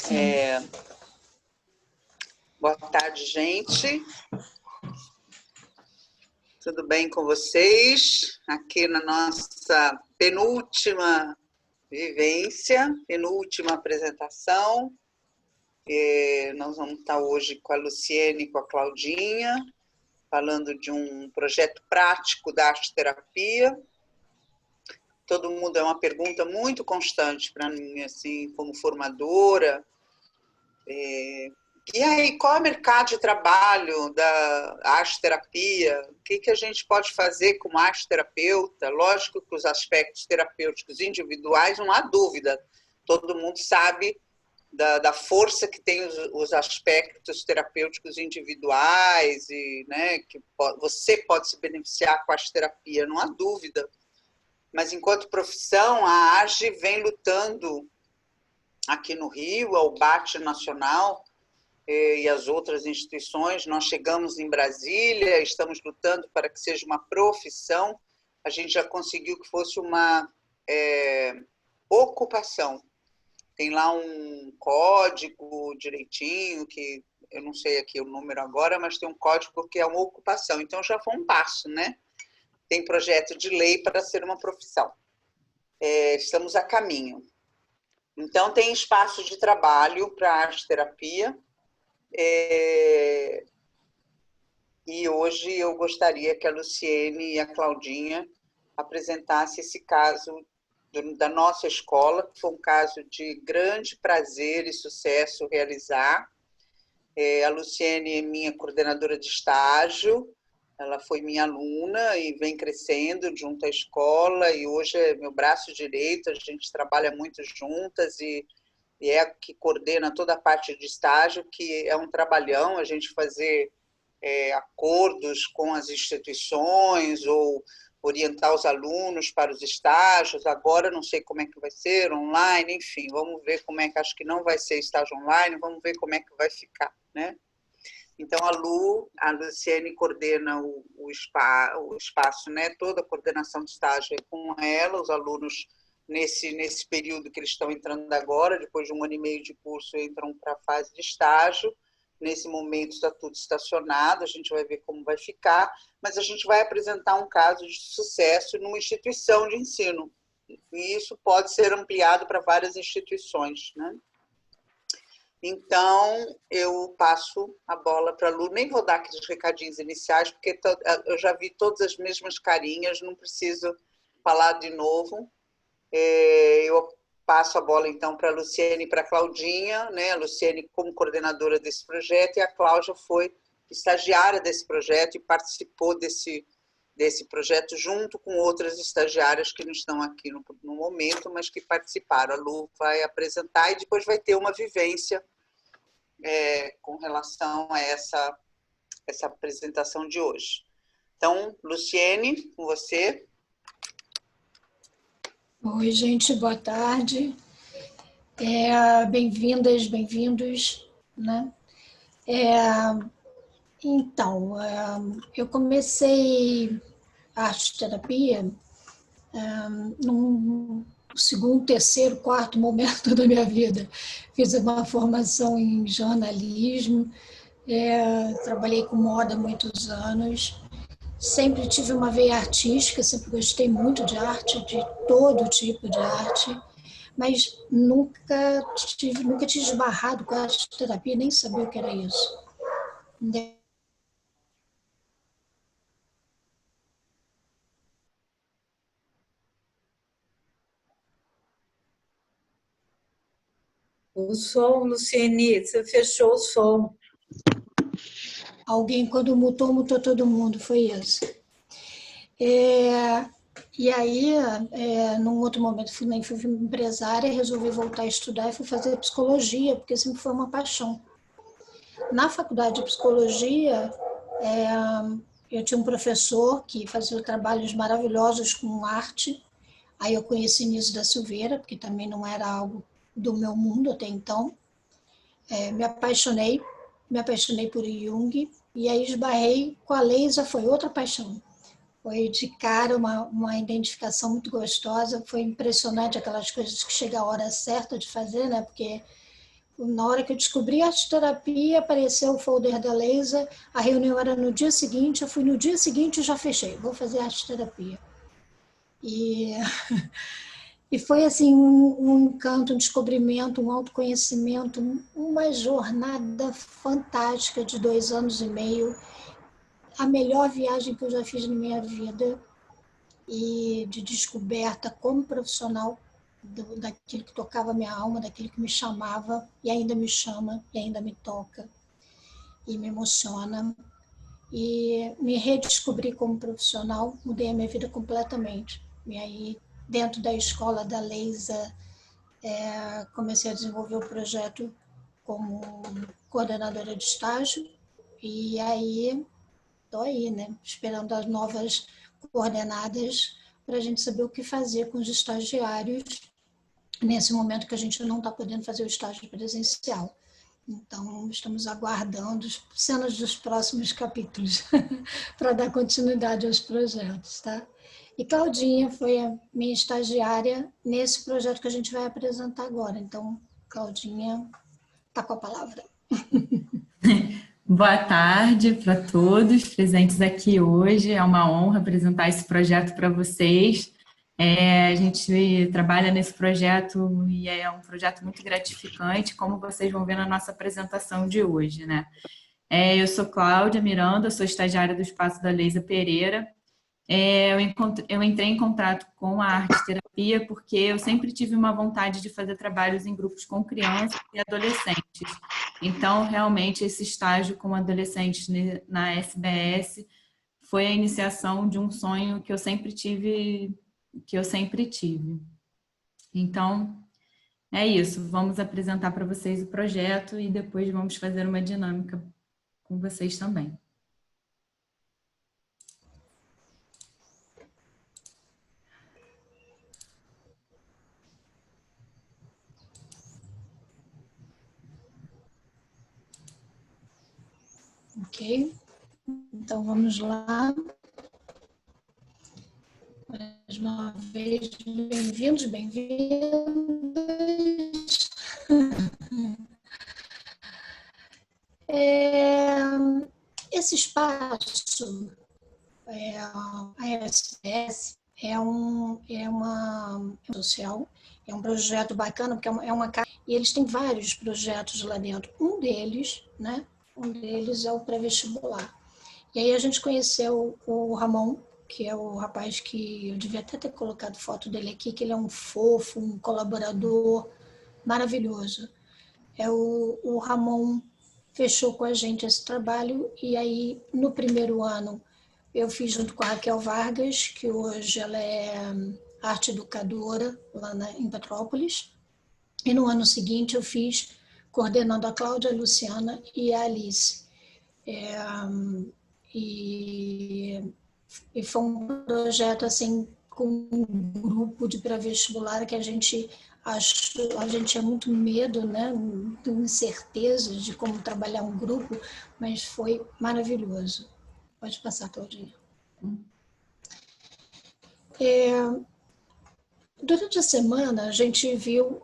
Sim. Boa tarde, gente. Tudo bem com vocês? Aqui na nossa penúltima vivência, penúltima apresentação. Nós vamos estar hoje com a Luciene e com a Claudinha, falando de um projeto prático da arte-terapia. Todo mundo é uma pergunta muito constante para mim, assim, como formadora. E aí, qual é o mercado de trabalho da arte-terapia? O que a gente pode fazer como arte-terapeuta? Lógico que os aspectos terapêuticos individuais, não há dúvida. Todo mundo sabe da força que tem os aspectos terapêuticos individuais e, né, que você pode se beneficiar com a arte-terapia, não há dúvida. Mas, enquanto profissão, a AGE vem lutando aqui no Rio, ao BAT Nacional, e as outras instituições. Nós chegamos em Brasília, estamos lutando para que seja uma profissão. A gente já conseguiu que fosse uma ocupação. Tem lá um código direitinho, que eu não sei aqui o número agora, mas tem um código que é uma ocupação. Então já foi um passo, né? Tem projeto de lei para ser uma profissão. Estamos a caminho. Então, tem espaço de trabalho para a arte-terapia. E hoje eu gostaria que a Luciene e a Claudinha apresentassem esse caso da nossa escola, que foi um caso de grande prazer e sucesso realizar. A Luciene é minha coordenadora de estágio, ela foi minha aluna e vem crescendo junto à escola, e hoje é meu braço direito, a gente trabalha muito juntas e é a que coordena toda a parte de estágio, que é um trabalhão, a gente fazer acordos com as instituições ou orientar os alunos para os estágios. Agora não sei como é que vai ser, online, enfim, vamos ver como é que, acho que não vai ser estágio online, vamos ver como é que vai ficar, né? Então, a Luciene coordena o espaço, né? Toda a coordenação de estágio é com ela, os alunos nesse período que eles estão entrando agora, depois de 1 ano e meio de curso, entram para a fase de estágio. Nesse momento está tudo estacionado, a gente vai ver como vai ficar, mas a gente vai apresentar um caso de sucesso numa instituição de ensino, e isso pode ser ampliado para várias instituições, né? Então, eu passo a bola para a Lu, nem vou dar aqueles recadinhos iniciais, porque eu já vi todas as mesmas carinhas, não preciso falar de novo. Eu passo a bola, então, para a Luciene e para a Claudinha, né? A Luciene como coordenadora desse projeto, e a Cláudia foi estagiária desse projeto e participou desse projeto junto com outras estagiárias que não estão aqui no momento, mas que participaram. A Lu vai apresentar e depois vai ter uma vivência com relação a essa apresentação de hoje. Então, Luciene, com você. Oi, gente, boa tarde. Bem-vindas, bem-vindos, né? Então, eu comecei a arte-terapia num segundo, terceiro, quarto momento da minha vida. Fiz uma formação em jornalismo, trabalhei com moda há muitos anos, sempre tive uma veia artística, sempre gostei muito de arte, de todo tipo de arte, mas nunca tinha esbarrado com a arte-terapia, nem sabia o que era isso. O som, Luciene, você fechou o som. Alguém, quando mutou todo mundo, foi isso. E aí, num outro momento, fui empresária, resolvi voltar a estudar e fui fazer psicologia, porque sempre foi uma paixão. Na faculdade de psicologia, eu tinha um professor que fazia trabalhos maravilhosos com arte. Aí eu conheci Niso da Silveira, porque também não era algo do meu mundo até então. Me apaixonei por Jung, e aí esbarrei com a lei, já foi outra paixão. Foi de cara uma identificação muito gostosa, foi impressionante aquelas coisas que chega a hora certa de fazer, né? Porque Na hora que eu descobri a arteterapia, apareceu o folder da Leisa, a reunião era no dia seguinte, eu fui no dia seguinte e já fechei, vou fazer arteterapia. E, e foi assim um encanto, um descobrimento, um autoconhecimento, uma jornada fantástica de 2 anos e meio, a melhor viagem que eu já fiz na minha vida, e de descoberta como profissional daquilo que tocava minha alma, daquilo que me chamava, e ainda me chama, e ainda me toca, e me emociona. E me redescobri como profissional, mudei a minha vida completamente. E aí, dentro da escola da Leisa, comecei a desenvolver o projeto como coordenadora de estágio, e aí estou aí, né, esperando as novas coordenadas para a gente saber o que fazer com os estagiários nesse momento que a gente não está podendo fazer o estágio presencial. Então, estamos aguardando as cenas dos próximos capítulos para dar continuidade aos projetos, tá? E Claudinha foi a minha estagiária nesse projeto que a gente vai apresentar agora. Então, Claudinha está com a palavra. Boa tarde para todos presentes aqui hoje. É uma honra apresentar esse projeto para vocês. A gente trabalha nesse projeto e é um projeto muito gratificante, como vocês vão ver na nossa apresentação de hoje, né? Eu sou Cláudia Miranda, sou estagiária do Espaço da Leisa Pereira. Eu entrei em contato com a arte-terapia porque eu sempre tive uma vontade de fazer trabalhos em grupos com crianças e adolescentes. Então, realmente, esse estágio com adolescentes na SBS foi a iniciação de um sonho que eu sempre tive. Então, é isso. Vamos apresentar para vocês o projeto e depois vamos fazer uma dinâmica com vocês também. Ok? Então, vamos lá. Mais uma vez, bem-vindos, bem-vindas. Esse espaço, a SBS, é uma social, é um projeto bacana, porque é uma casa, e eles têm vários projetos lá dentro. Um deles é o pré-vestibular. E aí a gente conheceu o Ramon, que é o rapaz que eu devia até ter colocado foto dele aqui, que ele é um fofo, um colaborador maravilhoso. O Ramon fechou com a gente esse trabalho, e aí no primeiro ano eu fiz junto com a Raquel Vargas, que hoje ela é arte educadora lá em Petrópolis, e no ano seguinte eu fiz coordenando a Cláudia, a Luciana e a Alice. E foi um projeto assim com um grupo de pré-vestibular que a gente tinha muito medo, né, muita incerteza de como trabalhar um grupo, mas foi maravilhoso. Pode passar, Claudinha. Durante a semana, a gente viu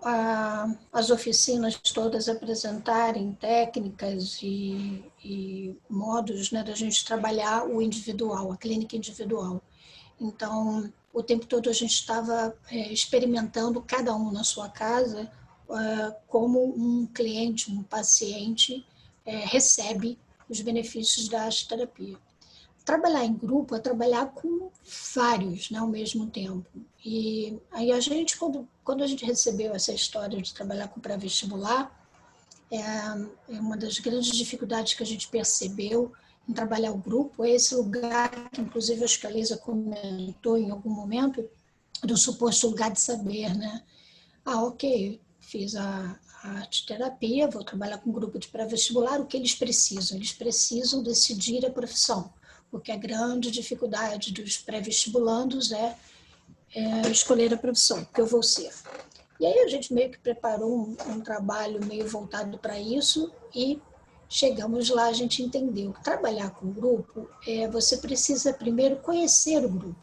as oficinas todas apresentarem técnicas e modos, né, da gente trabalhar o individual, a clínica individual. Então, o tempo todo a gente estava experimentando, cada um na sua casa, como um cliente, um paciente recebe os benefícios da arte-terapia. Trabalhar em grupo é trabalhar com vários, né, ao mesmo tempo. E aí a gente, quando a gente recebeu essa história de trabalhar com pré-vestibular, é uma das grandes dificuldades que a gente percebeu em trabalhar o grupo, é esse lugar que, inclusive, acho que a Leisa comentou em algum momento, do suposto lugar de saber, né? Ok, fiz a arte-terapia, vou trabalhar com um grupo de pré-vestibular, o que eles precisam? Eles precisam decidir a profissão, porque a grande dificuldade dos pré-vestibulandos é escolher a profissão, que eu vou ser. E aí a gente meio que preparou um trabalho meio voltado para isso e chegamos lá, a gente entendeu que trabalhar com grupo, você precisa primeiro conhecer o grupo,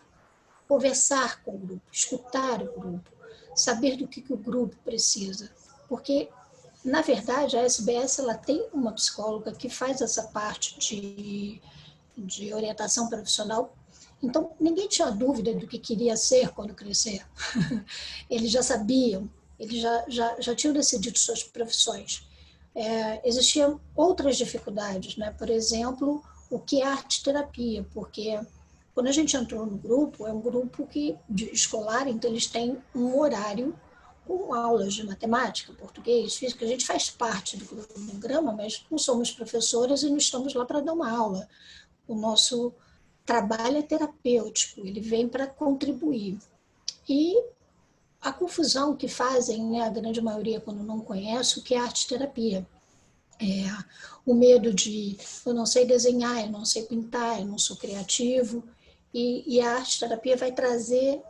conversar com o grupo, escutar o grupo, saber do que o grupo precisa. Porque Na verdade, a SBS ela tem uma psicóloga que faz essa parte de orientação profissional. Então, ninguém tinha dúvida do que queria ser quando crescer. Eles já sabiam, eles já tinham decidido suas profissões. Existiam outras dificuldades, né? Por exemplo, o que é arte-terapia, porque quando a gente entrou no grupo, é um grupo escolar, então eles têm um horário com aulas de matemática, português, física. A gente faz parte do programa, mas não somos professoras e não estamos lá para dar uma aula. O nosso trabalho é terapêutico, ele vem para contribuir. E a confusão que fazem, né, a grande maioria quando não conhece, o que é arte-terapia. O medo de eu não sei desenhar, eu não sei pintar, eu não sou criativo. E a arte-terapia vai trazer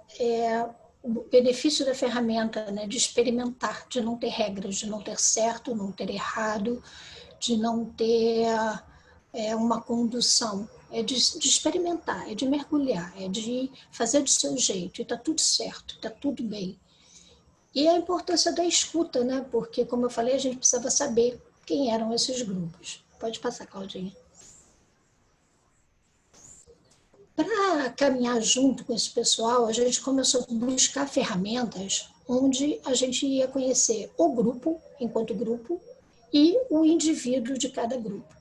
o benefício da ferramenta, né, de experimentar, de não ter regras, de não ter certo, não ter errado, de não ter uma condução. É de experimentar, é de mergulhar, é de fazer do seu jeito, e está tudo certo, está tudo bem. E a importância da escuta, né? Porque, como eu falei, a gente precisava saber quem eram esses grupos. Pode passar, Claudinha. Para caminhar junto com esse pessoal, a gente começou a buscar ferramentas onde a gente ia conhecer o grupo, enquanto grupo, e o indivíduo de cada grupo.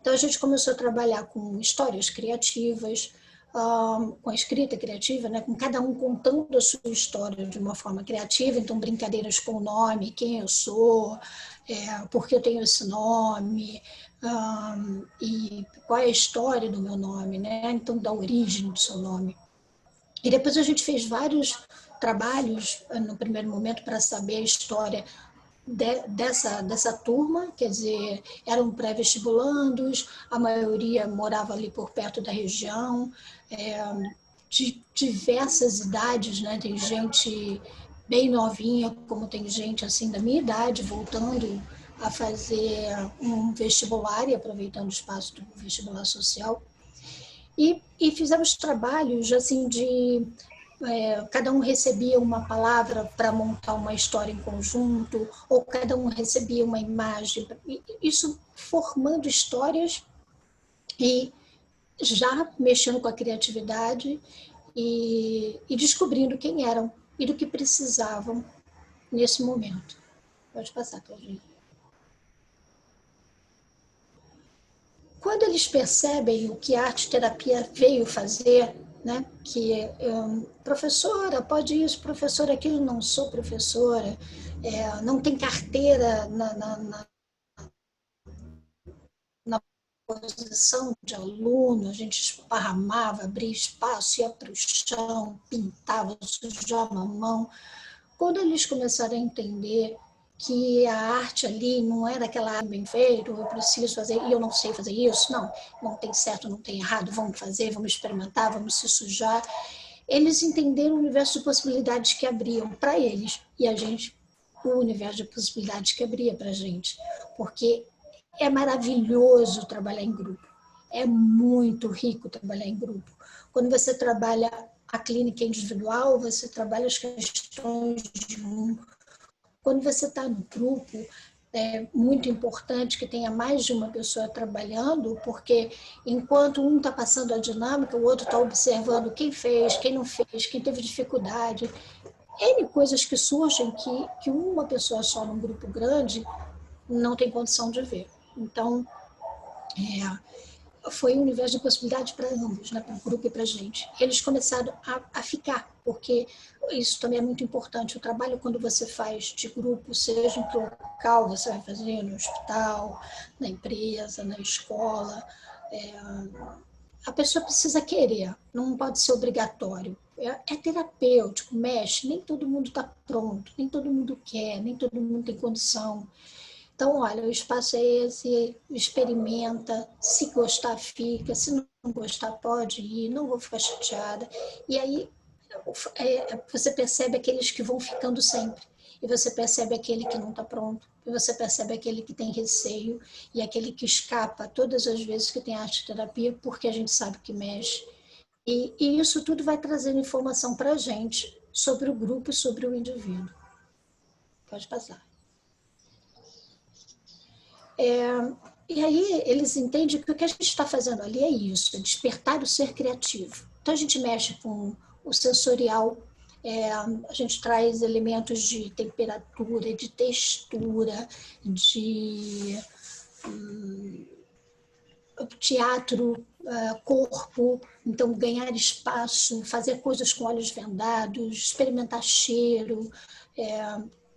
Então, a gente começou a trabalhar com histórias criativas, com a escrita criativa, né? Com cada um contando a sua história de uma forma criativa, então brincadeiras com o nome, quem eu sou, por que eu tenho esse nome, e qual é a história do meu nome, né? Então, da origem do seu nome. E depois a gente fez vários trabalhos, no primeiro momento, para saber a história dessa turma, quer dizer, eram pré-vestibulandos, a maioria morava ali por perto da região, de diversas idades, né? Tem gente bem novinha, como tem gente assim da minha idade, voltando a fazer um vestibular e aproveitando o espaço do vestibular social. E fizemos trabalhos assim de cada um recebia uma palavra para montar uma história em conjunto, ou cada um recebia uma imagem. Isso formando histórias e já mexendo com a criatividade e descobrindo quem eram e do que precisavam nesse momento. Pode passar, Claudinha. Quando eles percebem o que a arte-terapia veio fazer, né? Que professora, pode isso, professora, aquilo, não sou professora, não tem carteira na posição de aluno, a gente esparramava, abria espaço, ia para o chão, pintava, sujava a mão. Quando eles começaram a entender que a arte ali não era aquela arte bem feita, eu preciso fazer e eu não sei fazer isso, não tem certo, não tem errado, vamos fazer, vamos experimentar, vamos se sujar. Eles entenderam o universo de possibilidades que abriam para eles e a gente, o universo de possibilidades que abria para a gente, porque é maravilhoso trabalhar em grupo, é muito rico trabalhar em grupo. Quando você trabalha a clínica individual, você trabalha as questões de um. Quando você está no grupo, é muito importante que tenha mais de uma pessoa trabalhando, porque enquanto um está passando a dinâmica, o outro está observando quem fez, quem não fez, quem teve dificuldade. N coisas que surgem que uma pessoa só num grupo grande não tem condição de ver. Então, foi um universo de possibilidades para ambos, né, para o grupo e para a gente. Eles começaram a ficar, porque isso também é muito importante. O trabalho, quando você faz de grupo, seja em que local você vai fazer, no hospital, na empresa, na escola, a pessoa precisa querer, não pode ser obrigatório. É terapêutico, mexe, nem todo mundo está pronto, nem todo mundo quer, nem todo mundo tem condição. Então, olha, o espaço é esse, experimenta, se gostar, fica, se não gostar, pode ir, não vou ficar chateada. E aí você percebe aqueles que vão ficando sempre, e você percebe aquele que não está pronto, e você percebe aquele que tem receio, e aquele que escapa todas as vezes que tem arte-terapia, porque a gente sabe que mexe. E isso tudo vai trazendo informação para a gente sobre o grupo e sobre o indivíduo. Pode passar. E aí eles entendem que o que a gente está fazendo ali é isso, é despertar o ser criativo. Então a gente mexe com o sensorial, a gente traz elementos de temperatura, de textura, de teatro, corpo, então ganhar espaço, fazer coisas com olhos vendados, experimentar cheiro.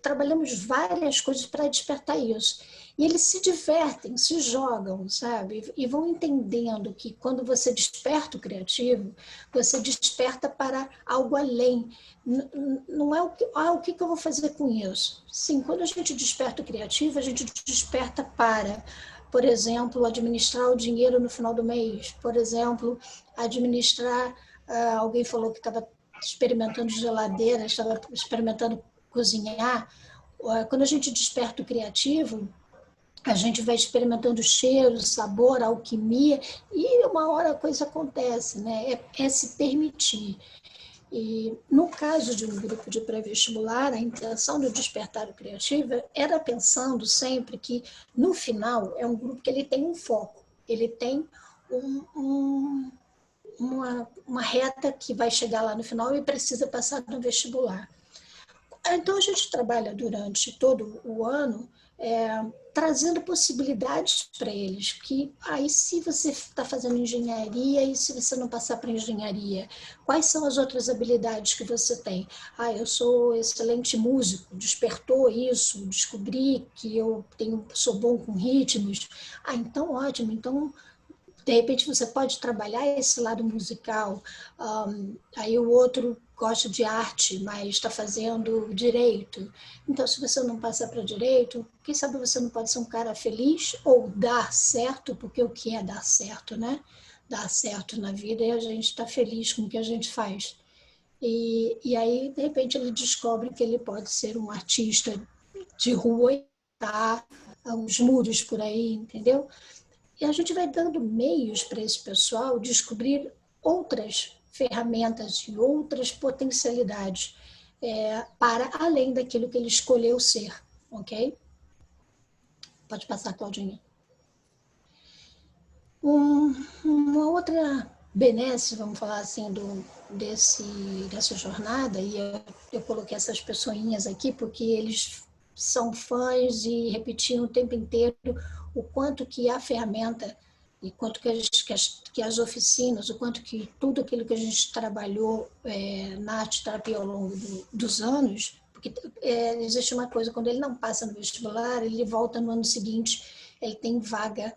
Trabalhamos várias coisas para despertar isso. E eles se divertem, se jogam, sabe? E vão entendendo que quando você desperta o criativo, você desperta para algo além. Não é o que eu vou fazer com isso? Sim, quando a gente desperta o criativo, a gente desperta para, por exemplo, administrar o dinheiro no final do mês. Por exemplo, administrar... alguém falou que estava experimentando geladeira, estava experimentando cozinhar. Quando a gente desperta o criativo, a gente vai experimentando cheiro, sabor, alquimia, e uma hora a coisa acontece, né? É se permitir. E no caso de um grupo de pré-vestibular, a intenção do Despertar o Criativo era pensando sempre que, no final, é um grupo que ele tem um foco, ele tem uma reta que vai chegar lá no final e precisa passar no vestibular. Então, a gente trabalha durante todo o ano trazendo possibilidades para eles, que aí se você está fazendo engenharia e se você não passar para engenharia, quais são as outras habilidades que você tem? Eu sou excelente músico, despertou isso, descobri que sou bom com ritmos. Então ótimo, então de repente você pode trabalhar esse lado musical, aí o outro gosta de arte, mas está fazendo direito. Então, se você não passar para direito, quem sabe você não pode ser um cara feliz ou dar certo, porque o que é dar certo, né? Dar certo na vida é a gente estar feliz com o que a gente faz. E aí, de repente, ele descobre que ele pode ser um artista de rua e tá uns muros por aí, entendeu? E a gente vai dando meios para esse pessoal descobrir outras ferramentas e outras potencialidades para além daquilo que ele escolheu ser, ok? Pode passar, Claudinha. Uma outra benesse, vamos falar assim, dessa jornada, e eu coloquei essas pessoinhas aqui porque eles são fãs e repetiam o tempo inteiro o quanto que a ferramenta e quanto que as oficinas, o quanto que tudo aquilo que a gente trabalhou na arte-terapia ao longo dos anos, porque existe uma coisa, quando ele não passa no vestibular, ele volta no ano seguinte, ele tem vaga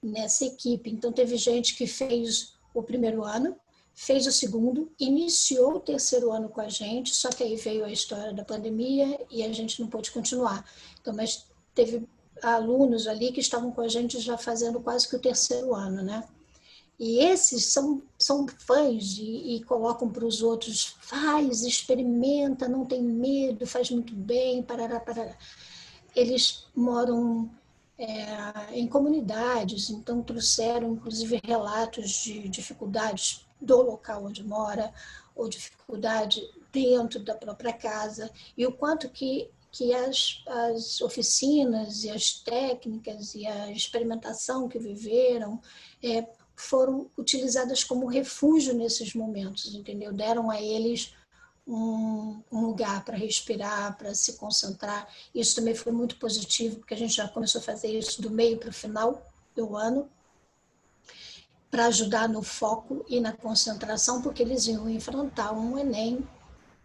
nessa equipe. Então, teve gente que fez o primeiro ano, fez o segundo, iniciou o terceiro ano com a gente, só que aí veio a história da pandemia e a gente não pôde continuar. Então, mas teve alunos ali que estavam com a gente já fazendo quase que o terceiro ano, né? E esses são fãs e colocam para os outros, faz, experimenta, não tem medo, faz muito bem, parará, parará. Eles moram em comunidades, então trouxeram inclusive relatos de dificuldades do local onde mora, ou dificuldade dentro da própria casa, e o quanto que as oficinas e as técnicas e a experimentação que viveram foram utilizadas como refúgio nesses momentos, entendeu? Deram a eles um lugar para respirar, para se concentrar. Isso também foi muito positivo, porque a gente já começou a fazer isso do meio para o final do ano, para ajudar no foco e na concentração, porque eles iam enfrentar um Enem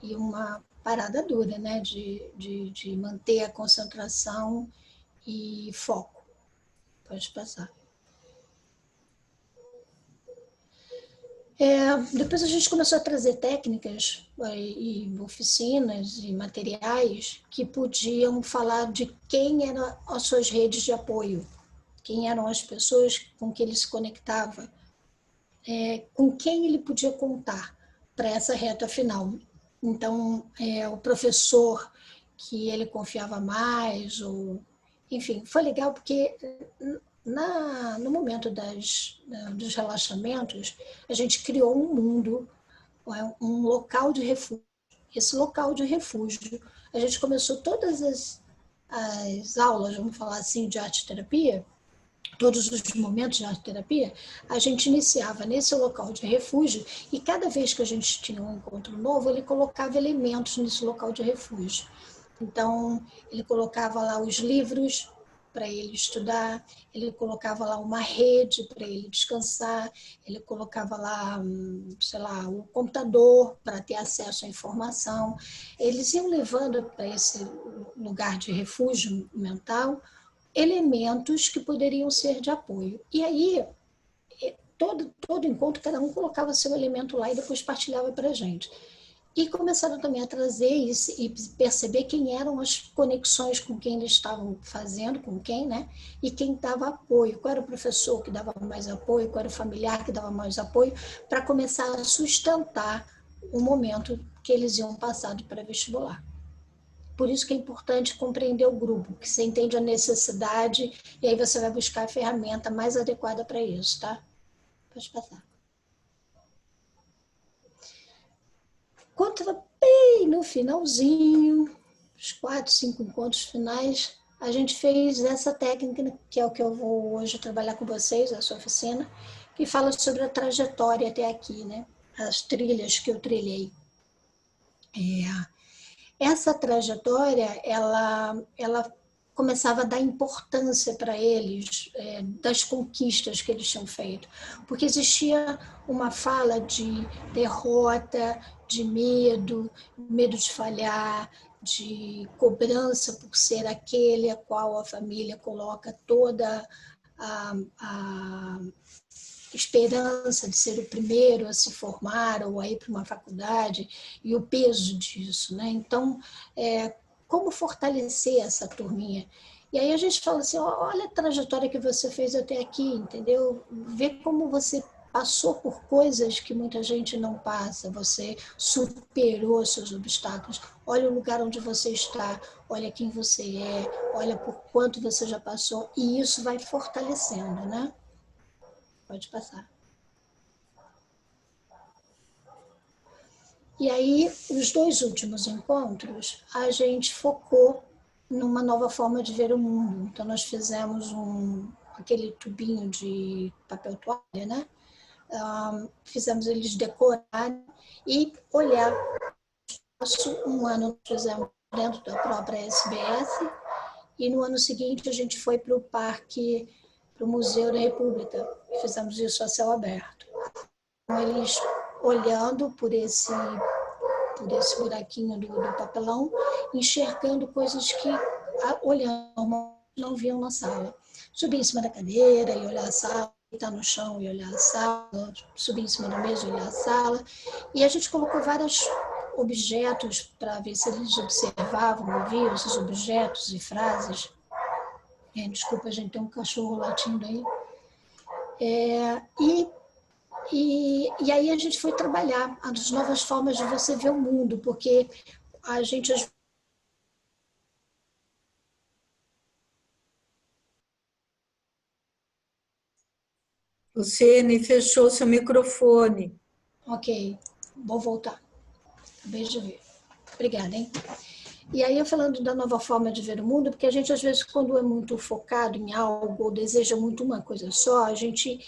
e uma parada dura, né, de manter a concentração e foco. Pode passar. Depois a gente começou a trazer técnicas e oficinas e materiais que podiam falar de quem eram as suas redes de apoio, quem eram as pessoas com que ele se conectava, com quem ele podia contar para essa reta final. Então, o professor que ele confiava mais, ou enfim, foi legal porque no momento dos relaxamentos, a gente criou um mundo, um local de refúgio. Esse local de refúgio, a gente começou todas as aulas, vamos falar assim, de arte-terapia, todos os momentos de arte-terapia, a gente iniciava nesse local de refúgio e cada vez que a gente tinha um encontro novo, ele colocava elementos nesse local de refúgio. Então, ele colocava lá os livros para ele estudar, ele colocava lá uma rede para ele descansar, ele colocava lá, sei lá, o computador para ter acesso à informação. Eles iam levando para esse lugar de refúgio mental elementos que poderiam ser de apoio. E aí, todo encontro, cada um colocava seu elemento lá e depois partilhava para a gente. E começaram também a trazer isso e perceber quem eram as conexões com quem eles estavam fazendo, com quem, né? E quem dava apoio, qual era o professor que dava mais apoio, qual era o familiar que dava mais apoio, para começar a sustentar o momento que eles iam passar de pré-vestibular. Por isso que é importante compreender o grupo, que você entende a necessidade e aí você vai buscar a ferramenta mais adequada para isso, tá? Pode passar. Quando estava bem no finalzinho, os 4, 5 encontros finais, a gente fez essa técnica, que é o que eu vou hoje trabalhar com vocês, essa oficina, que fala sobre a trajetória até aqui, né? As trilhas que eu trilhei. Essa trajetória, ela começava a dar importância para eles das conquistas que eles tinham feito, porque existia uma fala de derrota, de medo de falhar, de cobrança por ser aquele a qual a família coloca toda a esperança de ser o primeiro a se formar ou a ir para uma faculdade e o peso disso, né? Então, como fortalecer essa turminha? E aí a gente fala assim, olha a trajetória que você fez até aqui, entendeu? Vê como você passou por coisas que muita gente não passa, você superou seus obstáculos, olha o lugar onde você está, olha quem você é, olha por quanto você já passou, e isso vai fortalecendo, né? Pode passar. E aí, os 2 últimos encontros, a gente focou numa nova forma de ver o mundo. Então, nós fizemos aquele tubinho de papel toalha, né? Fizemos eles decorarem e olhar. Um ano nós fizemos dentro da própria SBS e no ano seguinte a gente foi para o parque, para o Museu da República. Fizemos isso a céu aberto. Então, eles olhando por esse buraquinho do papelão, enxergando coisas que, olhando, não viam na sala. Subir em cima da cadeira e olhar a sala, deitar no chão e olhar a sala, subir em cima da mesa e olhar a sala. E a gente colocou vários objetos para ver se eles observavam, ouviam esses objetos e frases. Desculpa, a gente tem um cachorro latindo aí. E aí a gente foi trabalhar as novas formas de você ver o mundo, porque a gente... Luciene, fechou seu microfone. Ok, vou voltar. Acabei de ver. Obrigada, hein? E aí, eu falando da nova forma de ver o mundo, porque a gente, às vezes, quando é muito focado em algo ou deseja muito uma coisa só, a gente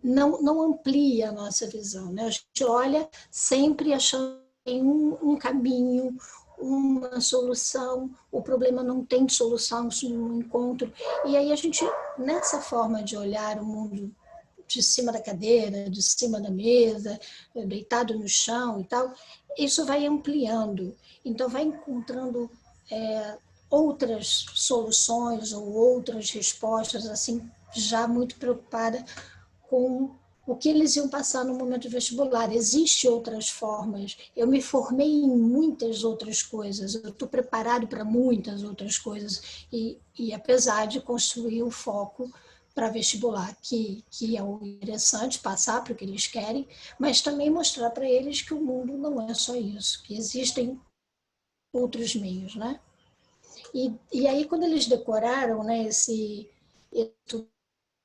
não amplia a nossa visão, né? A gente olha sempre achando que tem um caminho, uma solução, o problema não tem solução no encontro. E aí a gente, nessa forma de olhar o mundo de cima da cadeira, de cima da mesa, deitado no chão e tal, isso vai ampliando. Então, vai encontrando outras soluções ou outras respostas, assim, já muito preocupada com o que eles iam passar no momento vestibular. Existem outras formas. Eu me formei em muitas outras coisas. Eu estou preparado para muitas outras coisas. E apesar de construir o foco para vestibular, que é o interessante, passar para o que eles querem, mas também mostrar para eles que o mundo não é só isso, que existem outros meios, né? E aí, quando eles decoraram, né,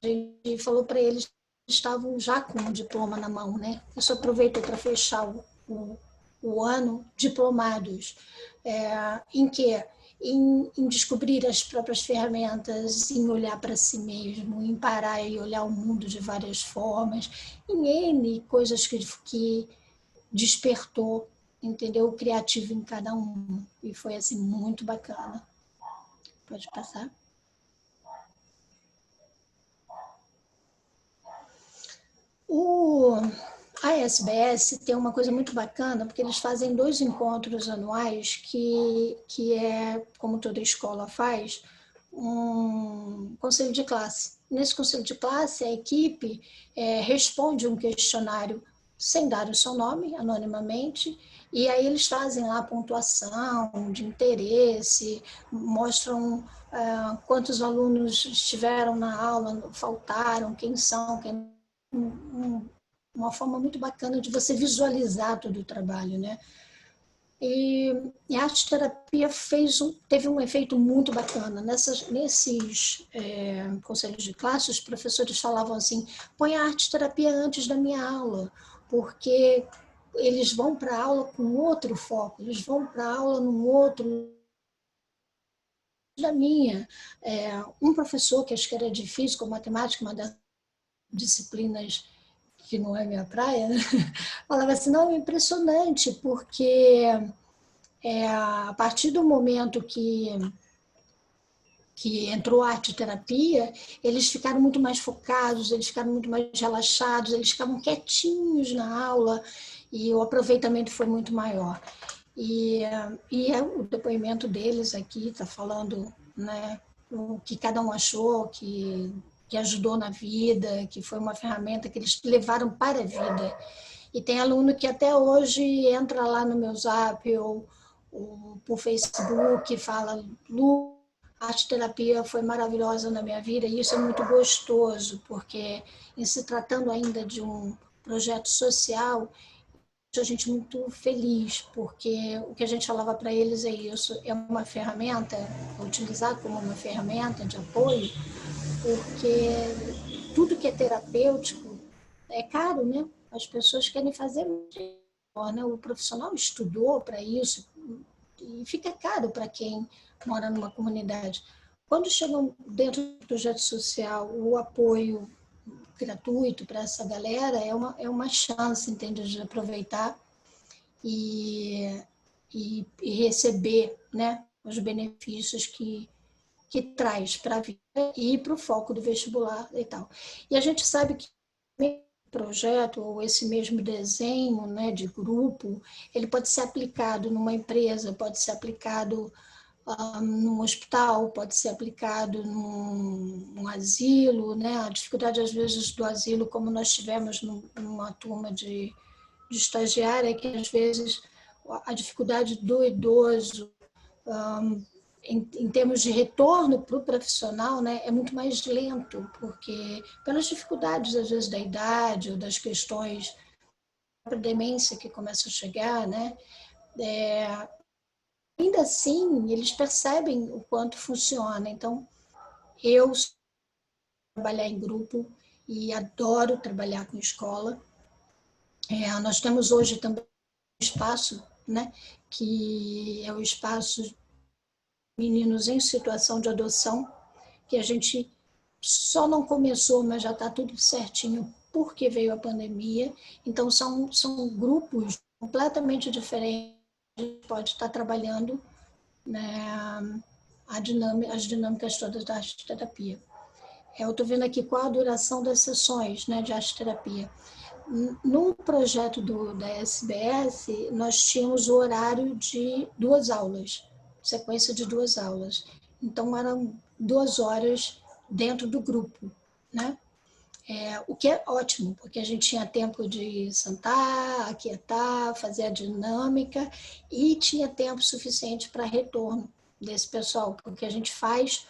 a gente falou para eles que estavam já com o diploma na mão, né? Isso aproveitou para fechar o ano diplomados, em que em descobrir as próprias ferramentas, em olhar para si mesmo, em parar e olhar o mundo de várias formas, em N coisas que despertou, entendeu? O criativo em cada um. E foi, assim, muito bacana. Pode passar. A SBS tem uma coisa muito bacana, porque eles fazem 2 encontros anuais que é, como toda escola faz, um conselho de classe. Nesse conselho de classe, a equipe responde um questionário sem dar o seu nome, anonimamente, e aí eles fazem lá a pontuação de interesse, mostram quantos alunos estiveram na aula, faltaram, quem são, quem uma forma muito bacana de você visualizar todo o trabalho, né? E a arte-terapia teve um efeito muito bacana. Nesses conselhos de classe, os professores falavam assim, põe a arte-terapia antes da minha aula, porque eles vão para a aula com outro foco, eles vão para a aula num outro da minha. Um professor, que acho que era de física ou matemática, uma das disciplinas que não é minha praia, né? Falava assim, não, é impressionante, porque a partir do momento que entrou a arte-terapia, eles ficaram muito mais focados, eles ficaram muito mais relaxados, eles ficavam quietinhos na aula e o aproveitamento foi muito maior. E o depoimento deles aqui está falando, né, o que cada um achou, que ajudou na vida, que foi uma ferramenta que eles levaram para a vida. E tem aluno que até hoje entra lá no meu Zap ou por Facebook e fala, Lu, a arte-terapia foi maravilhosa na minha vida, e isso é muito gostoso, porque em se tratando ainda de um projeto social, a gente muito feliz, porque o que a gente falava para eles é isso, é uma ferramenta, utilizar como uma ferramenta de apoio, porque tudo que é terapêutico é caro, né? As pessoas querem fazer, né? O profissional estudou para isso e fica caro para quem mora numa comunidade. Quando chegam dentro do projeto social o apoio gratuito para essa galera, é uma chance, entende, de aproveitar e receber, né, os benefícios que traz para a vida e para o foco do vestibular e tal. E a gente sabe que projeto ou esse mesmo desenho, né, de grupo, ele pode ser aplicado numa empresa, pode ser aplicado num hospital, pode ser aplicado num asilo, né? A dificuldade às vezes do asilo, como nós tivemos numa turma de estagiária, é que às vezes a dificuldade do idoso em termos de retorno para o profissional, né, é muito mais lento, porque pelas dificuldades, às vezes, da idade ou das questões da demência que começa a chegar, né, ainda assim, eles percebem o quanto funciona. Então, eu trabalhar em grupo e adoro trabalhar com escola. Nós temos hoje também um espaço, né, que é o espaço meninos em situação de adoção, que a gente só não começou, mas já está tudo certinho porque veio a pandemia. Então, são grupos completamente diferentes. A gente pode estar trabalhando, né, as dinâmicas todas da arte-terapia. Eu estou vendo aqui qual a duração das sessões, né, de arte-terapia. No projeto da SBS, nós tínhamos o horário de 2 aulas, sequência de 2 aulas. Então, eram 2 horas dentro do grupo, né? O que é ótimo, porque a gente tinha tempo de sentar, aquietar, fazer a dinâmica e tinha tempo suficiente para retorno desse pessoal, porque a gente faz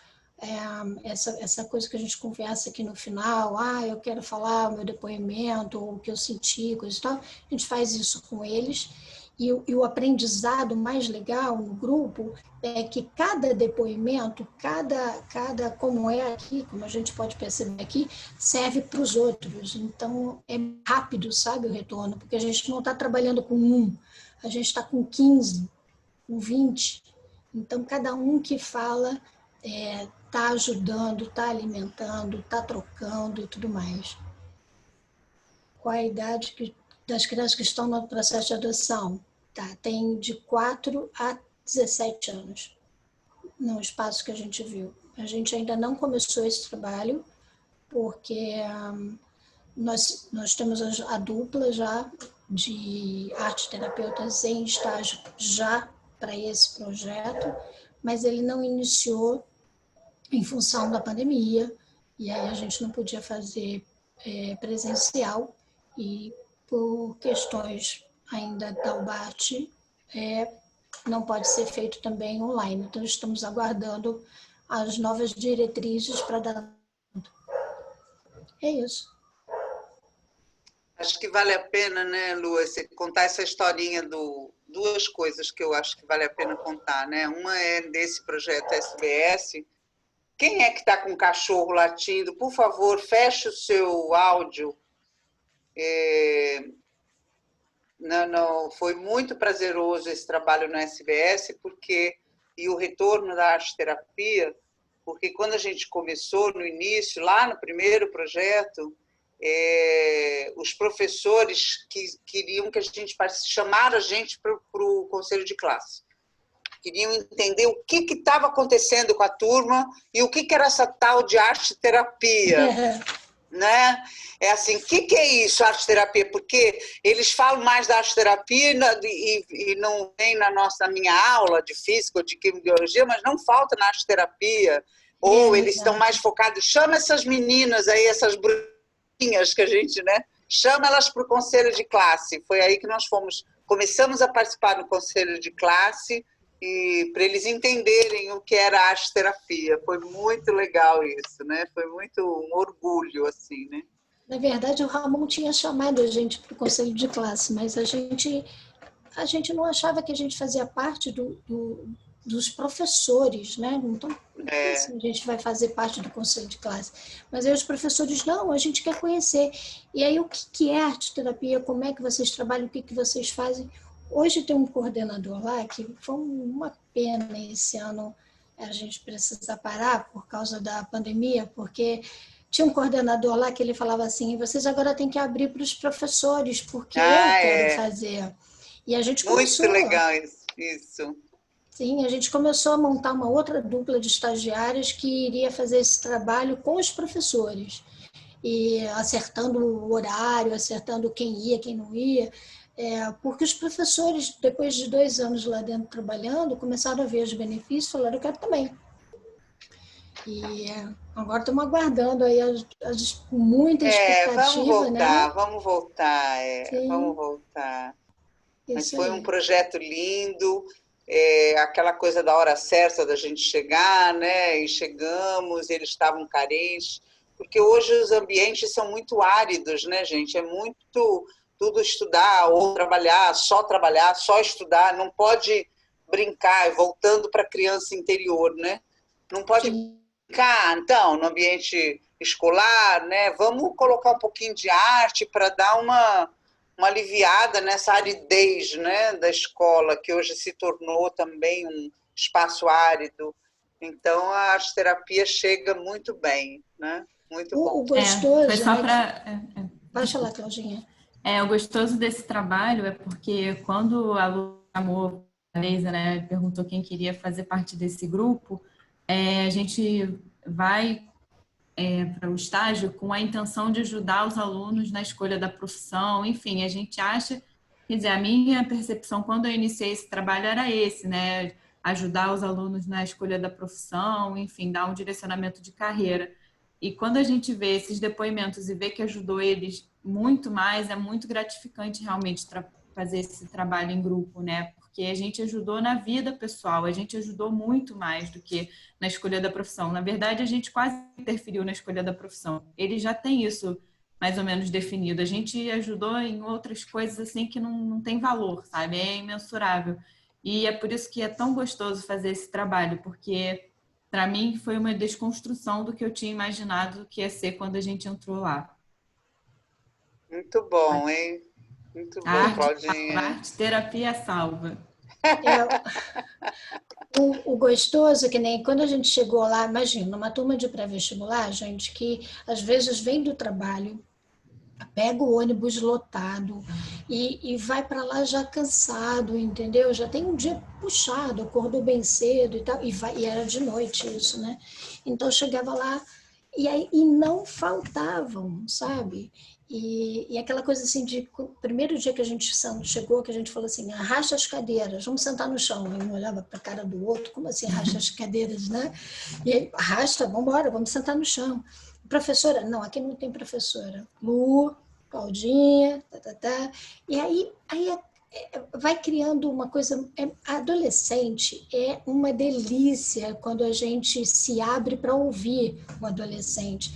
essa coisa que a gente conversa aqui no final, eu quero falar o meu depoimento, ou o que eu senti, coisa e tal, a gente faz isso com eles. E o aprendizado mais legal no grupo é que cada depoimento, cada como é aqui, como a gente pode perceber aqui, serve para os outros. Então, é rápido, sabe, o retorno, porque a gente não está trabalhando com a gente está com 15, com 20. Então, cada um que fala está ajudando, está alimentando, está trocando e tudo mais. Qual a idade das crianças que estão no processo de adoção? Tá, tem de 4 a 17 anos, no espaço que a gente viu. A gente ainda não começou esse trabalho, porque nós temos a dupla já de arte-terapeutas em estágio já para esse projeto, mas ele não iniciou em função da pandemia, e aí a gente não podia fazer presencial, e por questões ainda da UBAT, não pode ser feito também online. Então, estamos aguardando as novas diretrizes para dar. É isso. Acho que vale a pena, né, Lu, você contar essa historinha duas coisas que eu acho que vale a pena contar, né? Uma é desse projeto SBS. Quem é que está com o cachorro latindo? Por favor, feche o seu áudio. Não, foi muito prazeroso esse trabalho no SBS, e o retorno da arte-terapia, porque quando a gente começou no início, lá no primeiro projeto, os professores queriam que a gente chamasse a gente para o conselho de classe. Queriam entender o que estava acontecendo com a turma e o que era essa tal de arte-terapia. Né? É assim, o que é isso, arte-terapia? Porque eles falam mais da arte-terapia e não vem na minha aula de física ou de quimiologia, mas não falta na arte-terapia. Ou eles estão mais focados, chama essas meninas aí, essas bruxinhas que a gente, né? Chama elas para o conselho de classe. Foi aí que nós começamos a participar do conselho de classe, e para eles entenderem o que era a arte-terapia. Foi muito legal isso, né? Foi muito um orgulho, assim, né? Na verdade, o Ramon tinha chamado a gente para o conselho de classe, mas a gente não achava que a gente fazia parte dos professores, né? Então, assim, a gente vai fazer parte do conselho de classe. Mas aí os professores, não, a gente quer conhecer. E aí, o que é arte-terapia? Como é que vocês trabalham? O que vocês fazem? Hoje tem um coordenador lá, que foi uma pena esse ano a gente precisar parar por causa da pandemia, porque tinha um coordenador lá que ele falava assim, vocês agora têm que abrir para os professores, porque eu quero fazer. E a gente começou... Muito legal isso. Sim, a gente começou a montar uma outra dupla de estagiários que iria fazer esse trabalho com os professores. E acertando o horário, acertando quem ia, quem não ia. Porque os professores, depois de 2 anos lá dentro trabalhando, começaram a ver os benefícios e falaram, eu quero também. E agora estamos aguardando aí muita expectativa, vamos voltar. Mas foi um projeto lindo, aquela coisa da hora certa da gente chegar, né? E chegamos, eles estavam carentes, porque hoje os ambientes são muito áridos, né, gente? É muito tudo estudar ou trabalhar, só estudar, não pode brincar, voltando para a criança interior, né? Não pode brincar, então, no ambiente escolar, né? Vamos colocar um pouquinho de arte para dar uma aliviada nessa aridez, né, da escola, que hoje se tornou também um espaço árido. Então, a arte-terapia chega muito bem, né? Muito bom. O gostoso, foi só para... Pode falar, Claudinha. O gostoso desse trabalho é porque quando a Lu chamou a Leisa, né, perguntou quem queria fazer parte desse grupo, a gente vai para o estágio com a intenção de ajudar os alunos na escolha da profissão, enfim, a gente acha, quer dizer, a minha percepção quando eu iniciei esse trabalho era esse, né, ajudar os alunos na escolha da profissão, enfim, dar um direcionamento de carreira. E quando a gente vê esses depoimentos e vê que ajudou eles muito mais, é muito gratificante realmente fazer esse trabalho em grupo, né? Porque a gente ajudou na vida pessoal, a gente ajudou muito mais do que na escolha da profissão. Na verdade, a gente quase interferiu na escolha da profissão. Ele já tem isso mais ou menos definido. A gente ajudou em outras coisas assim que não tem valor, sabe? É imensurável. E é por isso que é tão gostoso fazer esse trabalho, porque para mim foi uma desconstrução do que eu tinha imaginado que ia ser quando a gente entrou lá. Muito bom, hein? Muito bom, Claudinha. A arte-terapia salva. O gostoso é que nem quando a gente chegou lá, imagina, numa turma de pré-vestibular, gente, que às vezes vem do trabalho, pega o ônibus lotado e vai para lá já cansado, entendeu? Já tem um dia puxado, acordou bem cedo e tal, e era de noite isso, né? Então chegava lá e não faltavam, sabe? E aquela coisa assim de primeiro dia que a gente chegou, que a gente falou assim, arrasta as cadeiras, vamos sentar no chão. E um olhava para a cara do outro, como assim arrasta as cadeiras, né? E aí, arrasta, vamos embora, vamos sentar no chão. Professora? Não, aqui não tem professora. Lu, Claudinha, E aí vai criando uma coisa. Adolescente é uma delícia quando a gente se abre para ouvir o adolescente.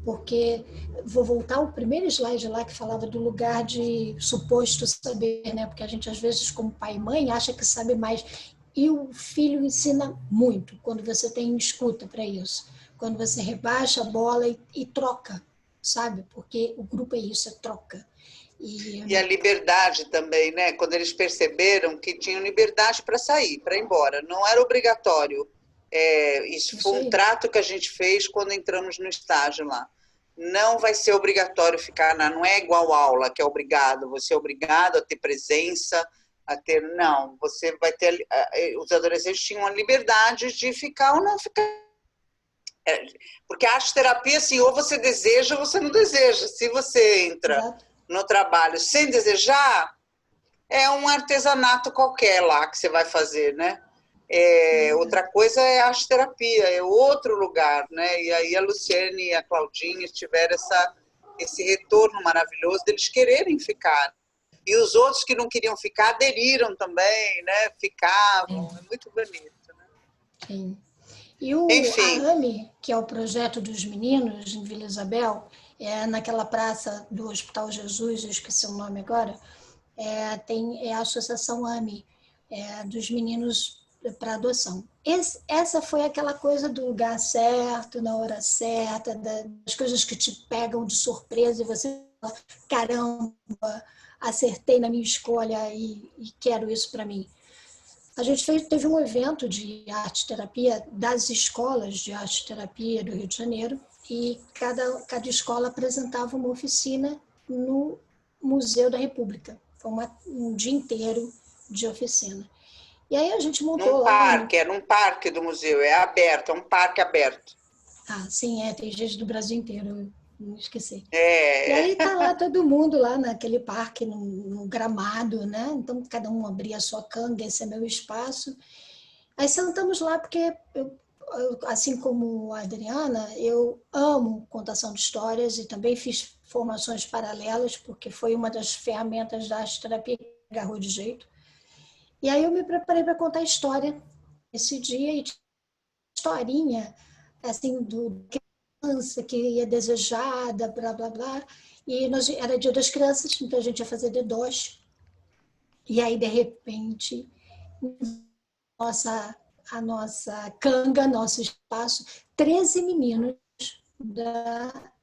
Porque vou voltar ao primeiro slide lá que falava do lugar de suposto saber, né? Porque a gente, às vezes, como pai e mãe, acha que sabe mais. E o filho ensina muito quando você tem escuta para isso. Quando você rebaixa a bola e troca, sabe? Porque o grupo é isso, é troca. E a liberdade também, né? Quando eles perceberam que tinham liberdade para sair, para ir embora. Não era obrigatório. Isso foi um trato que a gente fez quando entramos no estágio lá. Não vai ser obrigatório ficar não é igual aula, que é obrigado. Você é obrigado a ter presença, a ter... Não, você vai ter... Os adolescentes tinham a liberdade de ficar ou não ficar. Porque a arte-terapia, assim, ou você deseja ou você não deseja. Se você entra no trabalho sem desejar, é um artesanato qualquer lá que você vai fazer, né? Outra coisa é a arte-terapia, é outro lugar, né? E aí a Luciene e a Claudinha tiveram esse retorno maravilhoso deles quererem ficar. E os outros que não queriam ficar aderiram também, né? Ficavam, é muito bonito, né? Sim. E a AME, que é o projeto dos meninos em Vila Isabel, naquela praça do Hospital Jesus, eu esqueci o nome agora, tem a Associação AME, dos meninos para adoção. Essa foi aquela coisa do lugar certo, na hora certa, das coisas que te pegam de surpresa e você fala, caramba, acertei na minha escolha e quero isso para mim. A gente teve um evento de arte-terapia das escolas de arte-terapia do Rio de Janeiro e cada escola apresentava uma oficina no Museu da República. Foi um dia inteiro de oficina. E aí a gente montou lá... Era um parque do museu, é aberto, é um parque aberto. Ah, sim, tem gente do Brasil inteiro, não esqueci. E aí tá lá todo mundo lá naquele parque, no gramado, né? Então cada um abria a sua canga, esse é meu espaço. Aí sentamos lá porque assim como a Adriana, eu amo contação de histórias e também fiz formações paralelas, porque foi uma das ferramentas da arte-terapia que agarrou de jeito. E aí eu me preparei para contar a história esse dia e historinha assim do criança que ia desejada, blá blá blá. E era Dia das Crianças, então a gente ia fazer DDoS. E aí de repente a nossa canga, nosso espaço, 13 meninos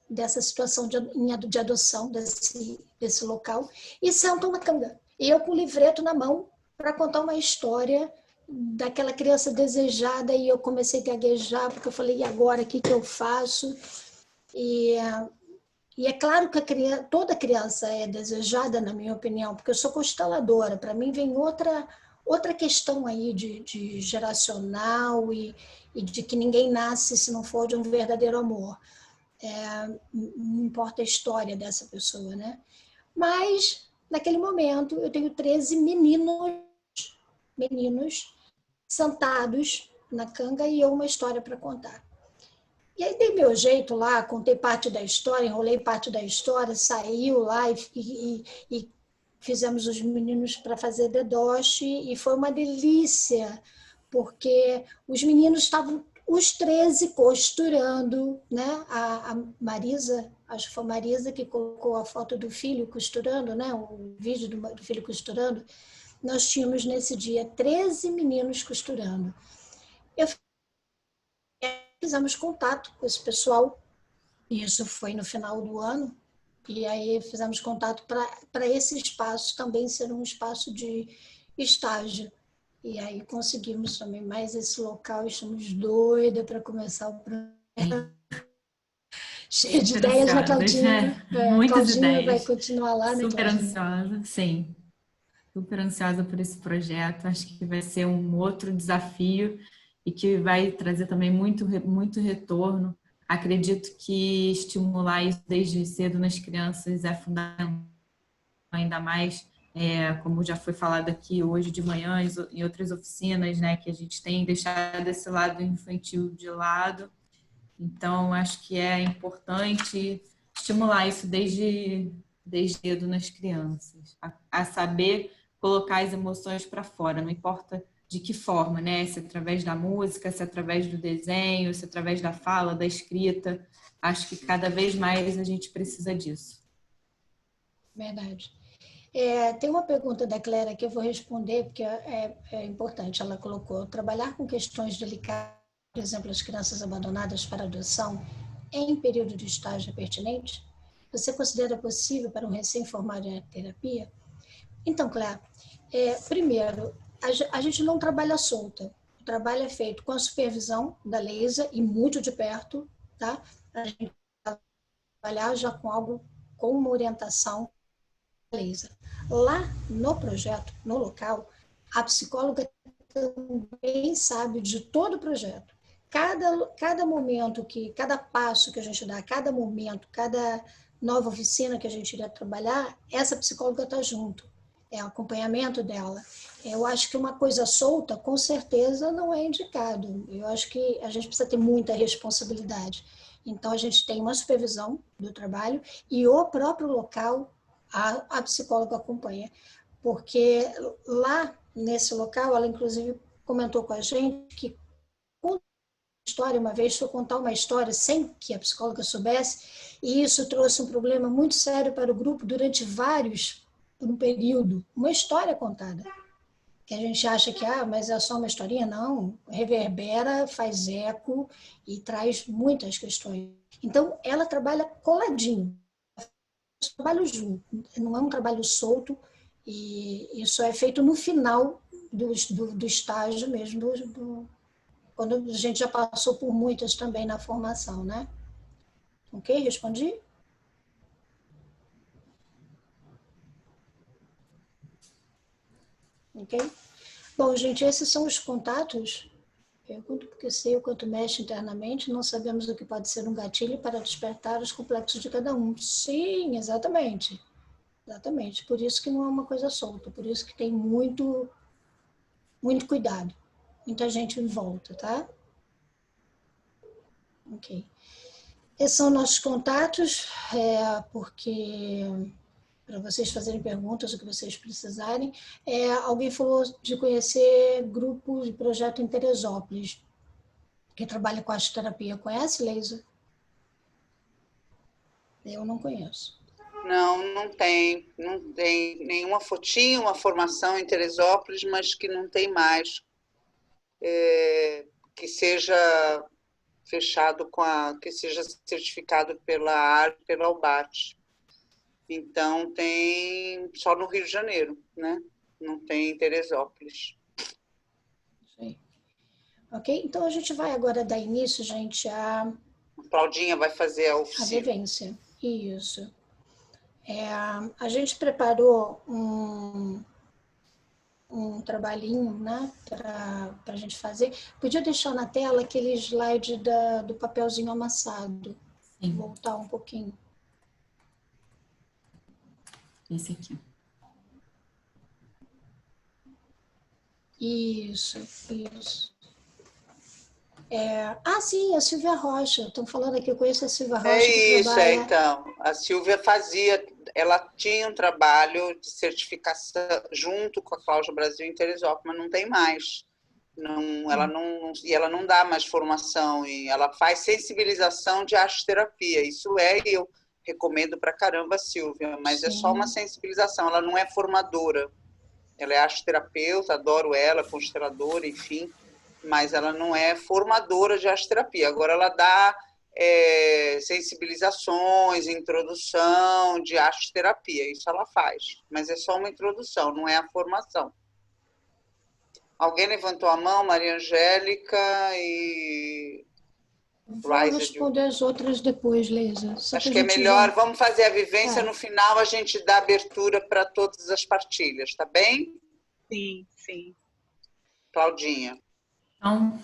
dessa situação de adoção desse local e sentam na canga. E eu com o livreto na mão para contar uma história daquela criança desejada e eu comecei a gaguejar porque eu falei, e agora, o que eu faço? E é claro que toda criança é desejada, na minha opinião, porque eu sou consteladora, para mim vem outra questão aí de geracional e de que ninguém nasce se não for de um verdadeiro amor. Não importa a história dessa pessoa, né? Mas, naquele momento, eu tenho 13 meninos sentados na canga e eu uma história para contar. E aí dei meu jeito lá, contei parte da história, enrolei parte da história, saiu lá e fizemos os meninos para fazer DDoS e foi uma delícia, porque os meninos estavam, os 13, costurando, né? A Marisa, acho que foi a Marisa que colocou a foto do filho costurando, né? O vídeo do filho costurando. Nós tínhamos nesse dia 13 meninos costurando. Fizemos contato com esse pessoal, e isso foi no final do ano, e aí fizemos contato para esse espaço também ser um espaço de estágio. E aí conseguimos também mais esse local, estamos doidas para começar o projeto. Cheia de Super ideias, né, ansiosas, Claudinha? né? Muitas Claudinha vai ideias. continuar lá, né, Super Claudinha? ansiosa, sim. Super ansiosa por esse projeto. Acho que vai ser um outro desafio e que vai trazer também muito retorno. Acredito que estimular isso desde cedo nas crianças é fundamental, ainda mais, como já foi falado aqui hoje de manhã, em outras oficinas, né, que a gente tem deixado esse lado infantil de lado. Então, acho que é importante estimular isso desde cedo nas crianças, a saber colocar as emoções para fora, não importa de que forma, né? Se é através da música, se é através do desenho, se é através da fala, da escrita. Acho que cada vez mais a gente precisa disso. Verdade. Tem uma pergunta da Clara que eu vou responder, porque é importante. Ela colocou: trabalhar com questões delicadas, por exemplo, as crianças abandonadas para adoção, em período de estágio é pertinente? Você considera possível para um recém-formado em terapia? Então, Clara, primeiro, a gente não trabalha solta. O trabalho é feito com a supervisão da Leisa e muito de perto, tá? A gente trabalhar já com algo, com uma orientação da Leisa. Lá no projeto, no local, a psicóloga também sabe de todo o projeto. Cada momento, cada passo que a gente dá, cada momento, cada nova oficina que a gente iria trabalhar, essa psicóloga está junto. É o acompanhamento dela. Eu acho que uma coisa solta, com certeza, não é indicado. Eu acho que a gente precisa ter muita responsabilidade. Então, a gente tem uma supervisão do trabalho e o próprio local, a psicóloga acompanha. Porque lá, nesse local, ela inclusive comentou com a gente que história, uma vez foi contar uma história sem que a psicóloga soubesse, e isso trouxe um problema muito sério para o grupo durante por um período, uma história contada. Que a gente acha que, mas é só uma historinha, não, reverbera, faz eco e traz muitas questões. Então, ela trabalha coladinho, trabalho junto, não é um trabalho solto, e isso é feito no final do estágio mesmo, quando a gente já passou por muitas também na formação, né? Ok? Respondi? Ok? Bom, gente, esses são os contatos. Pergunto porque sei o quanto mexe internamente, não sabemos o que pode ser um gatilho para despertar os complexos de cada um. Sim, exatamente. Exatamente. Por isso que não é uma coisa solta, por isso que tem muito cuidado. Muita gente em volta, tá? Ok. Esses são nossos contatos, porque para vocês fazerem perguntas, o que vocês precisarem. Alguém falou de conhecer grupos de projeto em Teresópolis, que trabalha com arte terapia. Conhece, Leisa? Eu não conheço. Não tem nenhuma fotinho, uma formação em Teresópolis, mas que não tem mais, que seja fechado que seja certificado pela UBAT. Então tem só no Rio de Janeiro, né? Não tem em Teresópolis. Sim. Ok? Então a gente vai agora dar início, gente, A Claudinha vai fazer a a oficina. vivência. Isso. A gente preparou um trabalhinho, né, para a gente fazer. Podia deixar na tela aquele slide do papelzinho amassado. Sim, Voltar um pouquinho. esse aqui. Isso. Sim, a Silvia Rocha. Estão falando aqui, eu conheço a Silvia Rocha, que trabalha... Então. A Silvia ela tinha um trabalho de certificação junto com a Cláudia Brasil em Teresópolis, mas não tem mais. Ela não dá mais formação, e ela faz sensibilização de arte-terapia. Eu recomendo pra caramba a Silvia, mas Sim. É só uma sensibilização, ela não é formadora. Ela é arte-terapeuta, adoro ela, consteladora, enfim, mas ela não é formadora de arte-terapia. Agora ela dá sensibilizações, introdução de arte-terapia, isso ela faz, mas é só uma introdução, não é a formação. Alguém levantou a mão, Maria Angélica e Vou Riser. responder as outras depois, Leisa. Só Acho pra que é gente melhor. ver. Vamos fazer a vivência, É. no final a gente dá abertura para todas as partilhas, tá bem? Sim, sim. Claudinha. Então,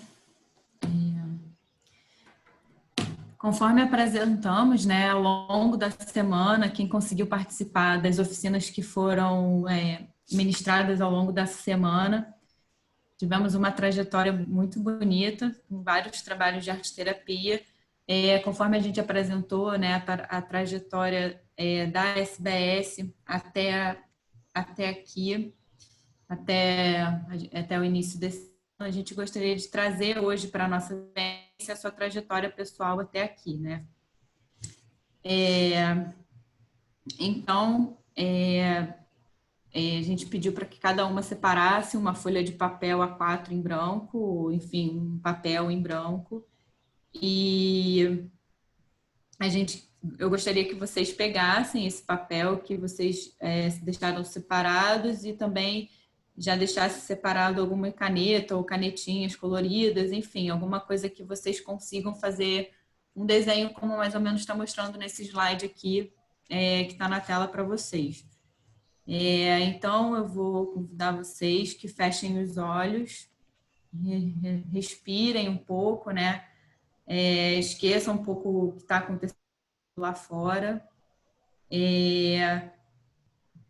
conforme apresentamos, né, ao longo da semana, quem conseguiu participar das oficinas que foram ministradas ao longo dessa semana, tivemos uma trajetória muito bonita, com vários trabalhos de arte-terapia. Conforme a gente apresentou, né, a trajetória da SBS até aqui, até o início desse ano, a gente gostaria de trazer hoje para a nossa vivência a sua trajetória pessoal até aqui, né? Então, a gente pediu para que cada uma separasse uma folha de papel A4 em branco, enfim, um papel em branco, e eu gostaria que vocês pegassem esse papel que vocês deixaram separados e também já deixasse separado alguma caneta ou canetinhas coloridas, enfim, alguma coisa que vocês consigam fazer um desenho como mais ou menos está mostrando nesse slide aqui, que está na tela para vocês. Então, eu vou convidar vocês que fechem os olhos, respirem um pouco, né? Esqueçam um pouco o que está acontecendo lá fora.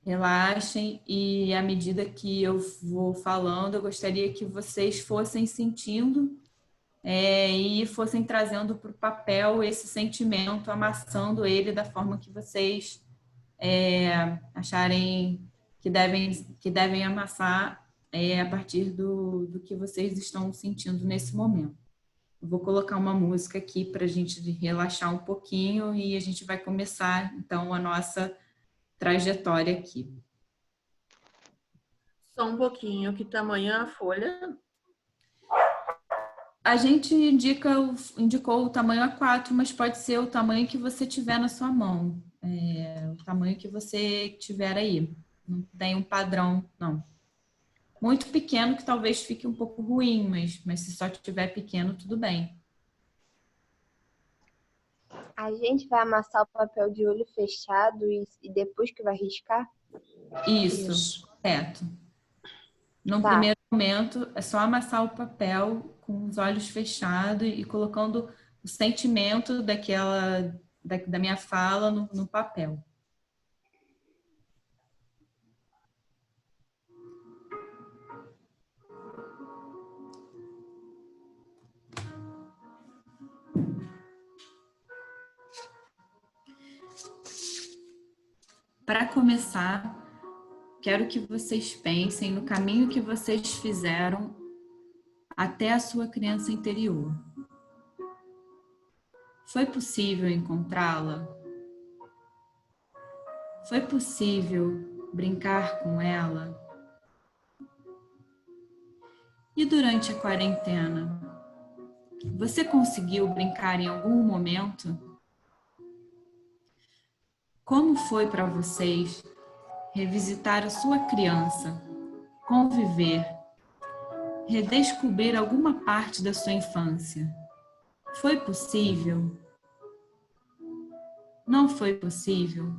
Relaxem e à medida que eu vou falando, eu gostaria que vocês fossem sentindo e fossem trazendo para o papel esse sentimento, amassando ele da forma que vocês acharem que devem amassar a partir do que vocês estão sentindo nesse momento. Eu vou colocar uma música aqui para a gente relaxar um pouquinho e a gente vai começar, então, a nossa trajetória aqui. Só um pouquinho, que tamanho é a folha? A gente indicou o tamanho A4, mas pode ser o tamanho que você tiver na sua mão. O tamanho que você tiver aí. Não tem um padrão, não. Muito pequeno que talvez fique um pouco ruim, mas se só tiver pequeno, tudo bem. A gente vai amassar o papel de olho fechado e depois que vai riscar? Isso. Correto. Num primeiro momento, é só amassar o papel com os olhos fechados e colocando o sentimento da minha fala no papel. Para começar, quero que vocês pensem no caminho que vocês fizeram até a sua criança interior. Foi possível encontrá-la? Foi possível brincar com ela? E durante a quarentena, você conseguiu brincar em algum momento? Como foi para vocês revisitar a sua criança, conviver, redescobrir alguma parte da sua infância? Foi possível? Não foi possível?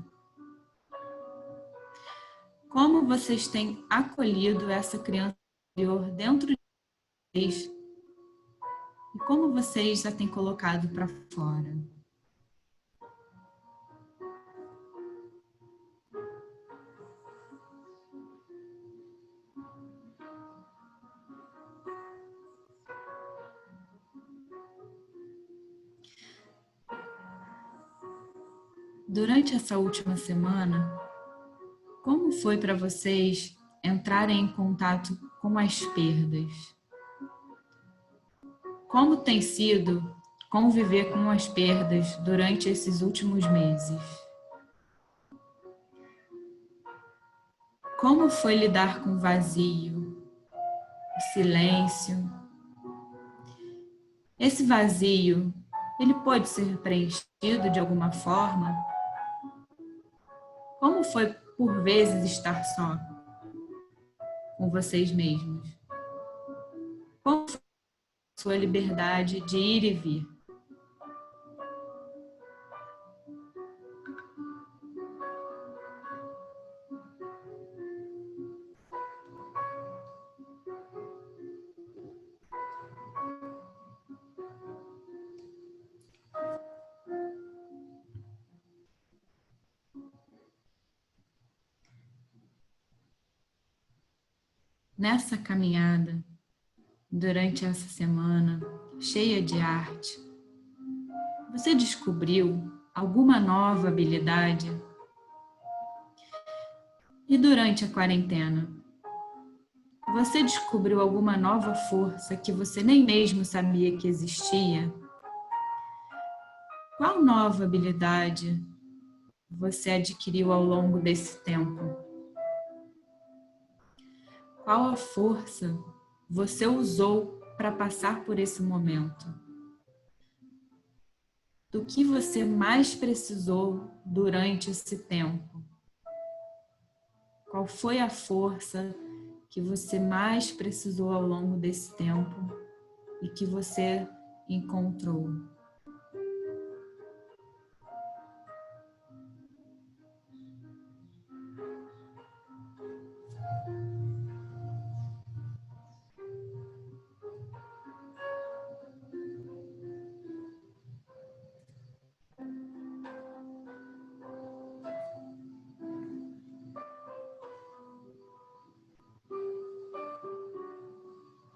Como vocês têm acolhido essa criança interior dentro de vocês? E como vocês a têm colocado para fora? Durante essa última semana, como foi para vocês entrarem em contato com as perdas? Como tem sido conviver com as perdas durante esses últimos meses? Como foi lidar com o vazio, o silêncio? Esse vazio, ele pode ser preenchido de alguma forma? Como foi, por vezes, estar só com vocês mesmos? Qual foi a sua liberdade de ir e vir? Nessa caminhada, durante essa semana cheia de arte, você descobriu alguma nova habilidade? E durante a quarentena, você descobriu alguma nova força que você nem mesmo sabia que existia? Qual nova habilidade você adquiriu ao longo desse tempo? Qual a força você usou para passar por esse momento? Do que você mais precisou durante esse tempo? Qual foi a força que você mais precisou ao longo desse tempo e que você encontrou?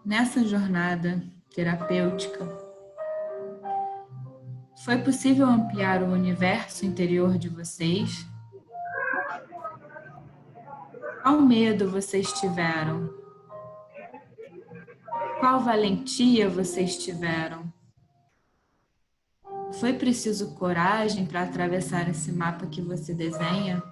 Nessa jornada terapêutica, foi possível ampliar o universo interior de vocês? Qual medo vocês tiveram? Qual valentia vocês tiveram? Foi preciso coragem para atravessar esse mapa que você desenha?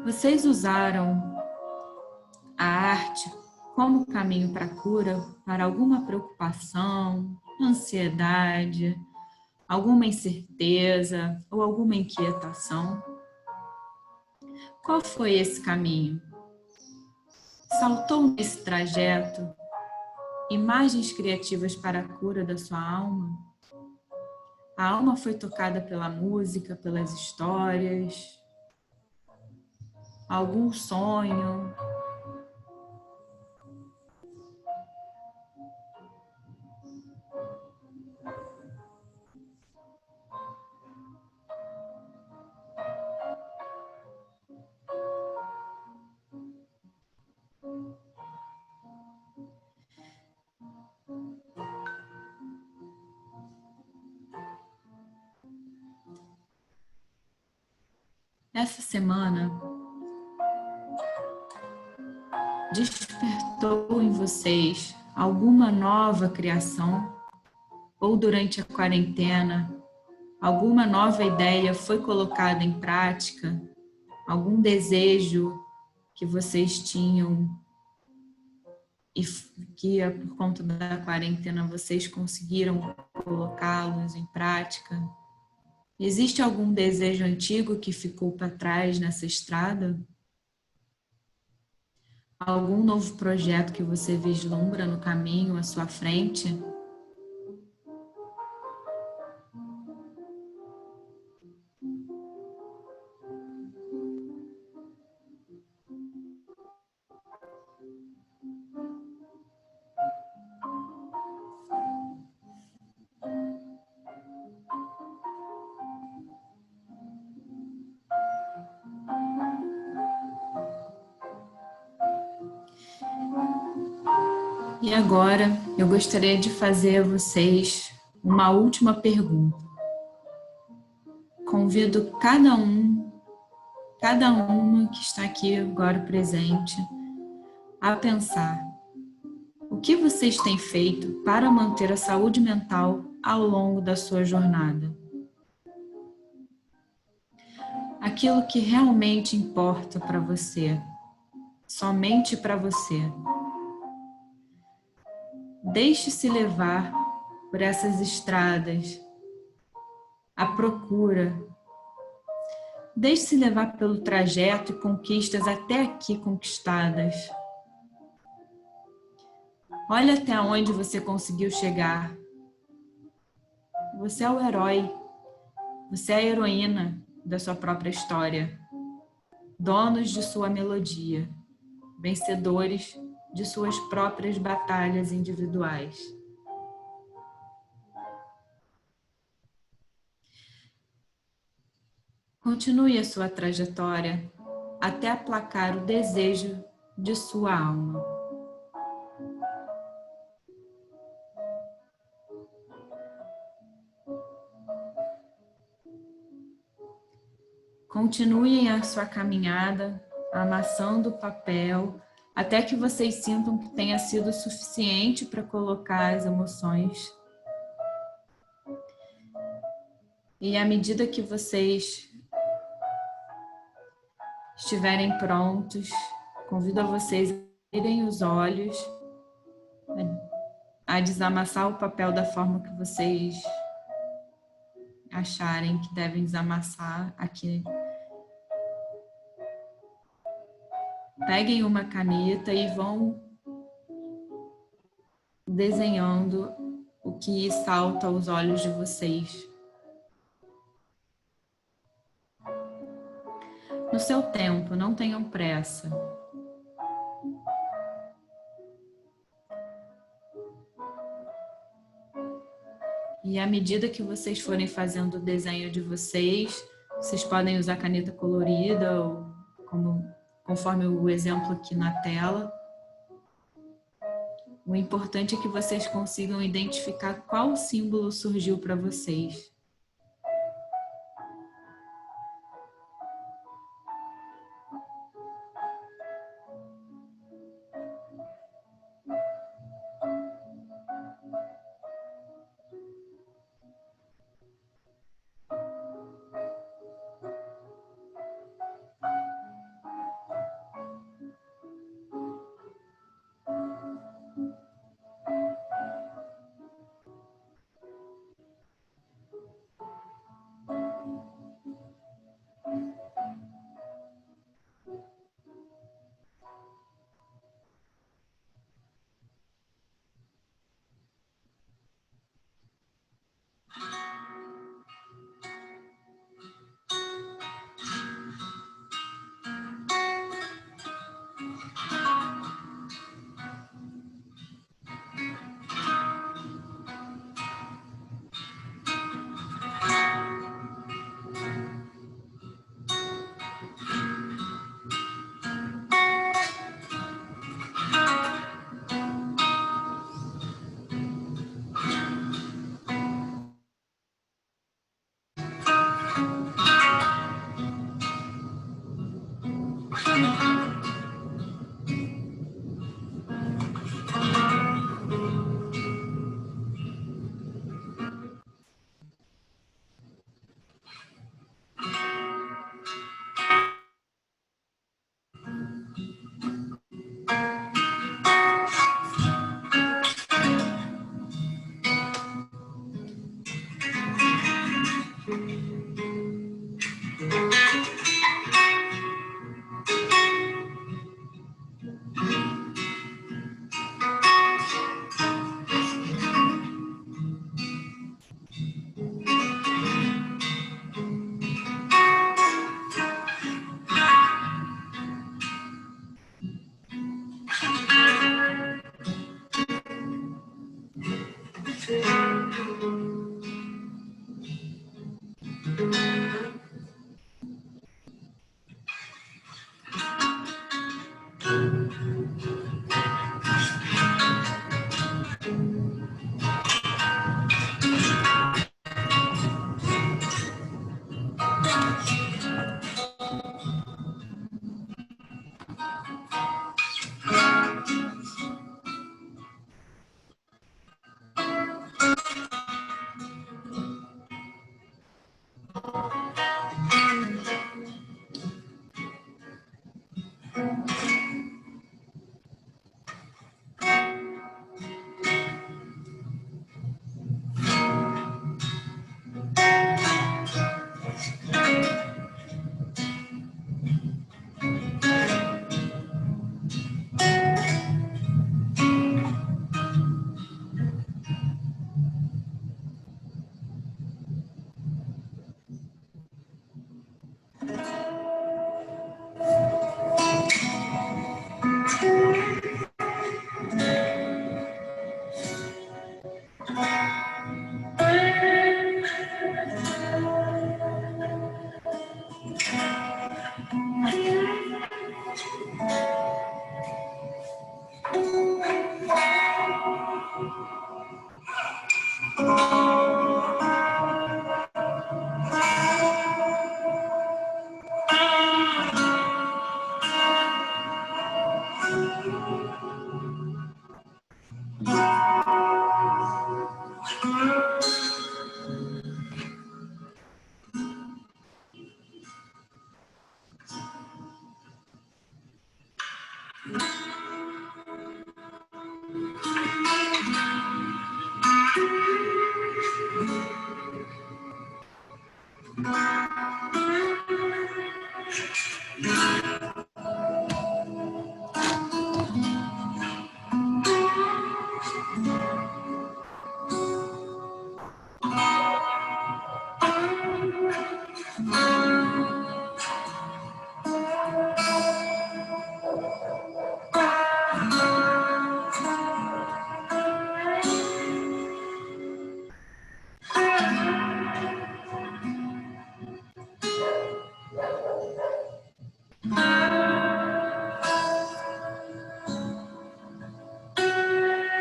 Vocês usaram a arte como caminho para a cura para alguma preocupação, ansiedade, alguma incerteza ou alguma inquietação? Qual foi esse caminho? Saltou nesse trajeto imagens criativas para a cura da sua alma? A alma foi tocada pela música, pelas histórias, algum sonho? Essa semana despertou em vocês alguma nova criação? Ou durante a quarentena, alguma nova ideia foi colocada em prática? Algum desejo que vocês tinham e que por conta da quarentena vocês conseguiram colocá-los em prática? Existe algum desejo antigo que ficou para trás nessa estrada? Algum novo projeto que você vislumbra no caminho à sua frente? E agora eu gostaria de fazer a vocês uma última pergunta. Convido cada uma que está aqui agora presente a pensar: o que vocês têm feito para manter a saúde mental ao longo da sua jornada? Aquilo que realmente importa para você. somente para você. Deixe-se levar por essas estradas, à procura. Deixe-se levar pelo trajeto e conquistas até aqui conquistadas. Olha até onde você conseguiu chegar. Você é o herói. Você é a heroína da sua própria história. Donos de sua melodia. Vencedores de suas próprias batalhas individuais. Continue a sua trajetória até aplacar o desejo de sua alma. Continuem a sua caminhada, amassando o papel, até que vocês sintam que tenha sido suficiente para colocar as emoções. E à medida que vocês estiverem prontos, convido a vocês a abrirem os olhos, a desamassar o papel da forma que vocês acharem que devem desamassar aqui. Peguem uma caneta e vão desenhando o que salta aos olhos de vocês. No seu tempo, não tenham pressa. E à medida que vocês forem fazendo o desenho de vocês podem usar caneta colorida ou conforme o exemplo aqui na tela. O importante é que vocês consigam identificar qual símbolo surgiu para vocês.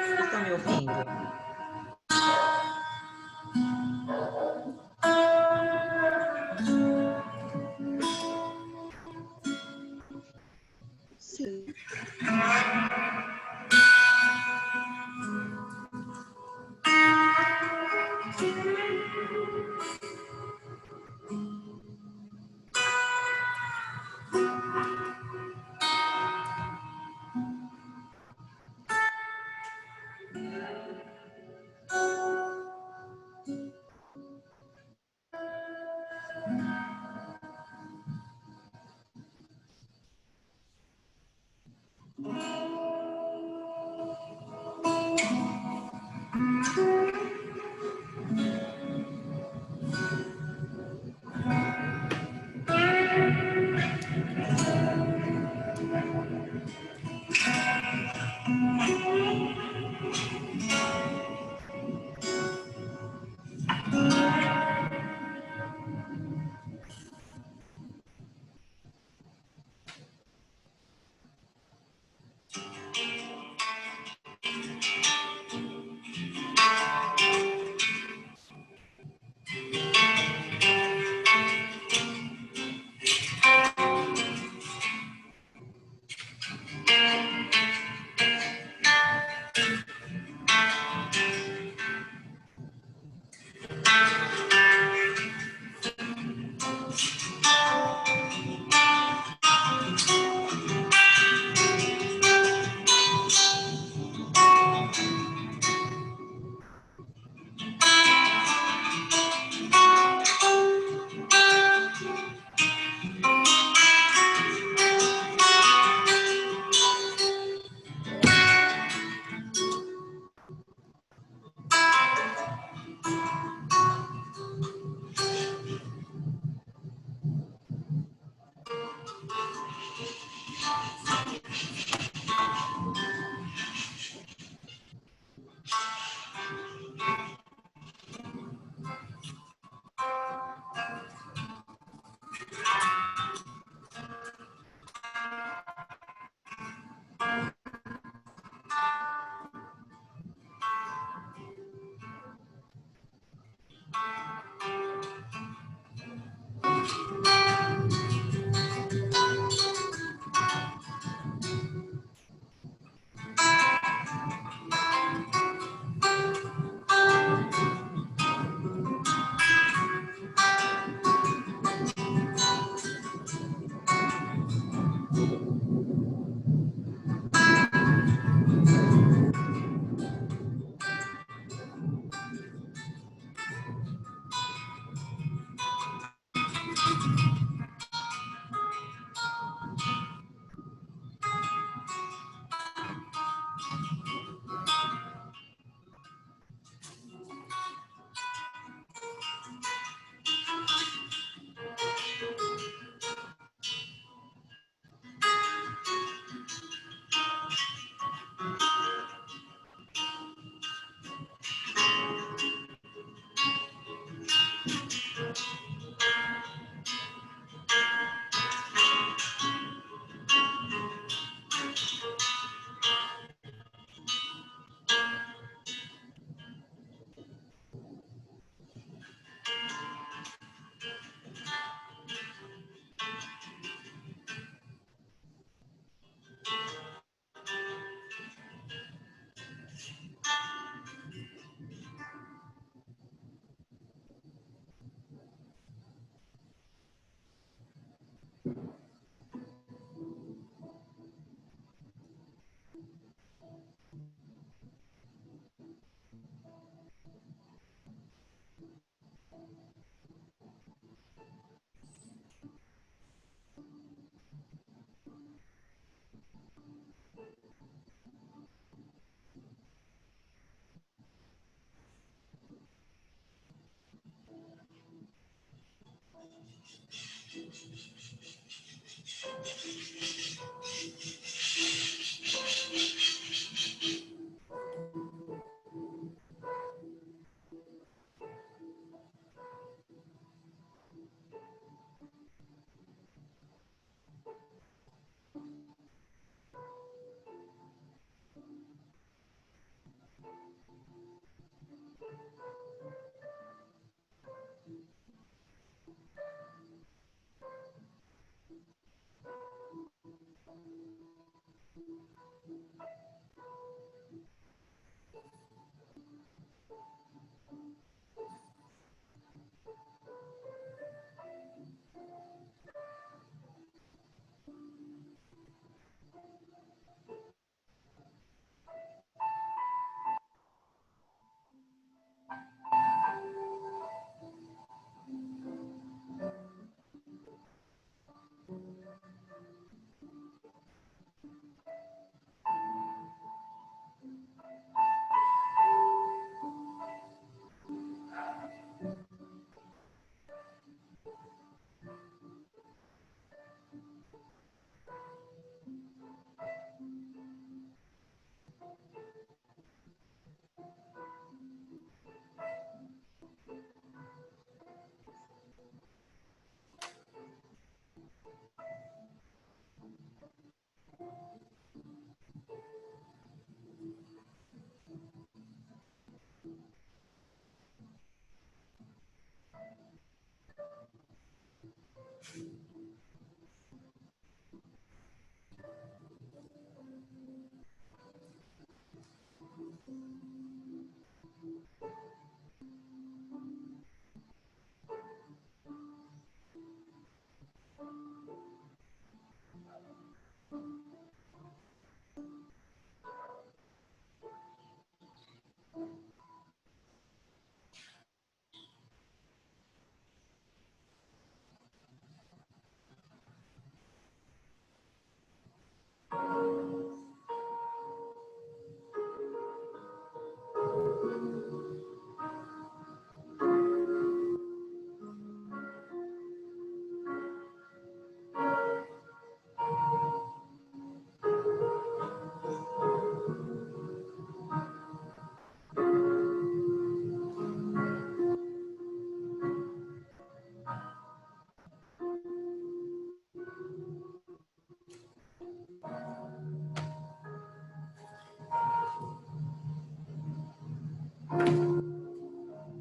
Vocês estão me ouvindo? Sim.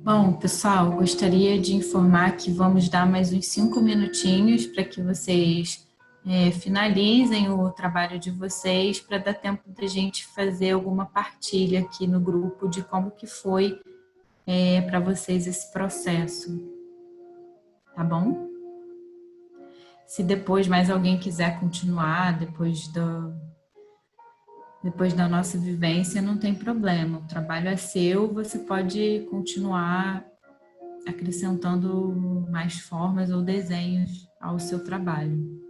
Bom, pessoal, gostaria de informar que vamos dar mais uns 5 minutinhos para que vocês finalizem o trabalho de vocês, para dar tempo da gente fazer alguma partilha aqui no grupo de como que foi para vocês esse processo, tá bom? Se depois mais alguém quiser continuar, depois da nossa vivência, não tem problema. O trabalho é seu, você pode continuar acrescentando mais formas ou desenhos ao seu trabalho.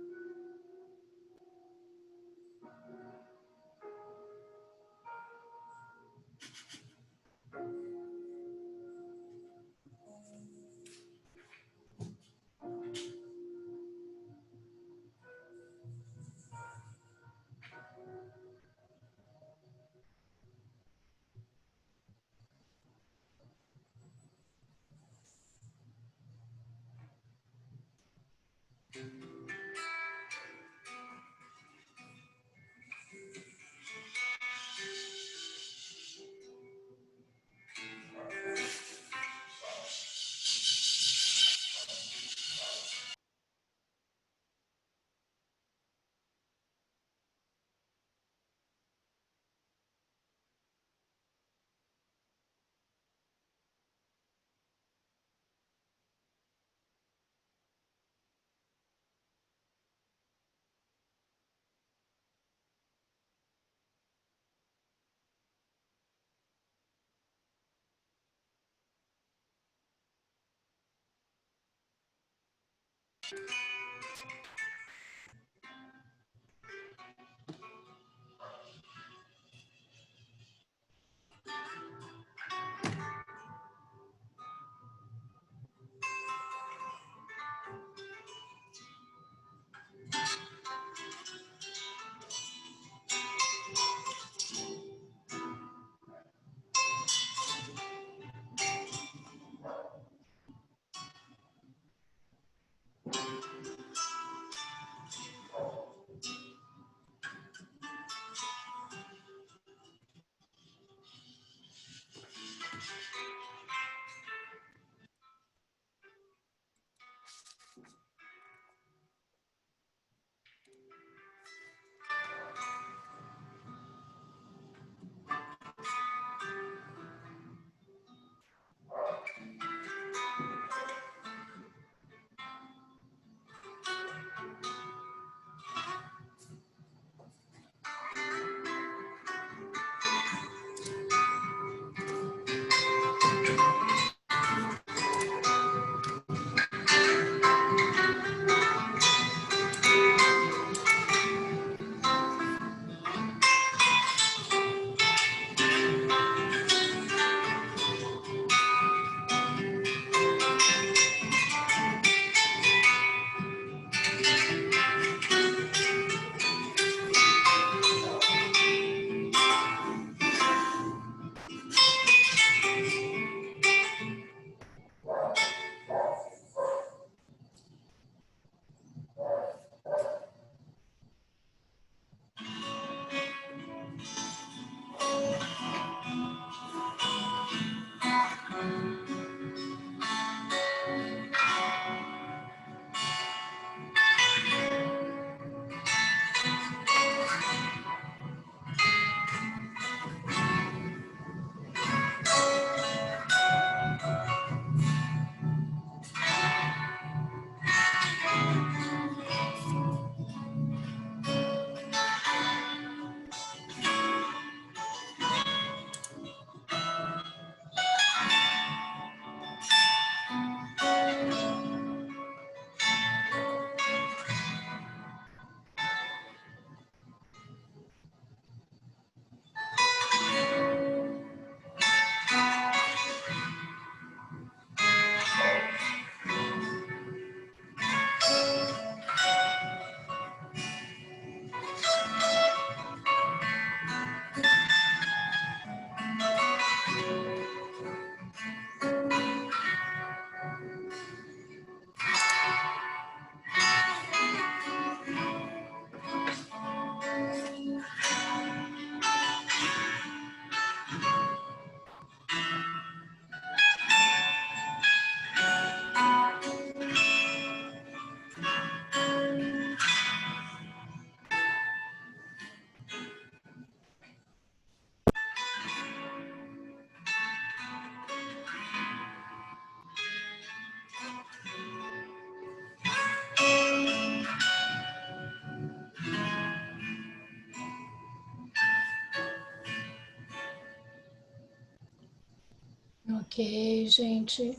Ok, gente.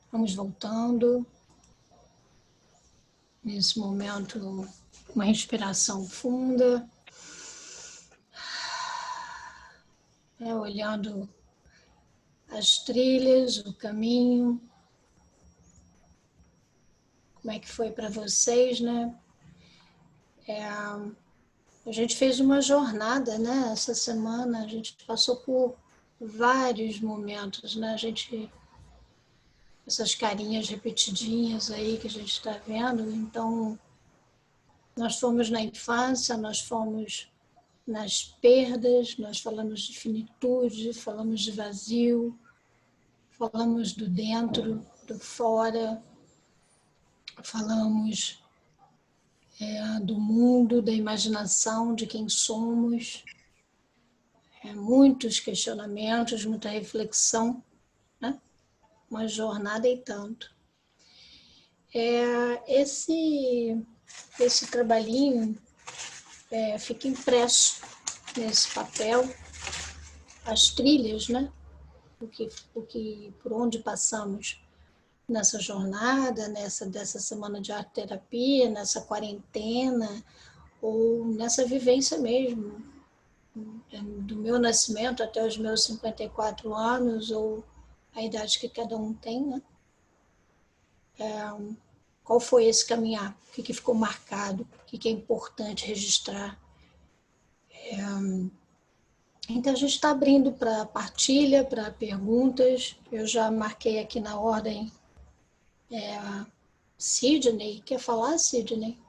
Vamos voltando. Nesse momento, uma respiração funda. Olhando as trilhas, o caminho. Como é que foi para vocês, né? A gente fez uma jornada, né? Essa semana a gente passou por vários momentos, né? Essas carinhas repetidinhas aí que a gente está vendo. Então, nós fomos na infância, nós fomos nas perdas, nós falamos de finitude, falamos de vazio, falamos do dentro, do fora, falamos do mundo, da imaginação, de quem somos, muitos questionamentos, muita reflexão, né? Uma jornada e tanto. Esse trabalhinho fica impresso nesse papel, as trilhas, né? Por onde passamos nessa jornada, dessa semana de arte-terapia, nessa quarentena, ou nessa vivência mesmo, do meu nascimento até os meus 54 anos, ou a idade que cada um tem, né? Qual foi esse caminhar? O que ficou marcado? O que é importante registrar? Então, a gente está abrindo para partilha, para perguntas. Eu já marquei aqui na ordem Sidney. Quer falar, Sidney?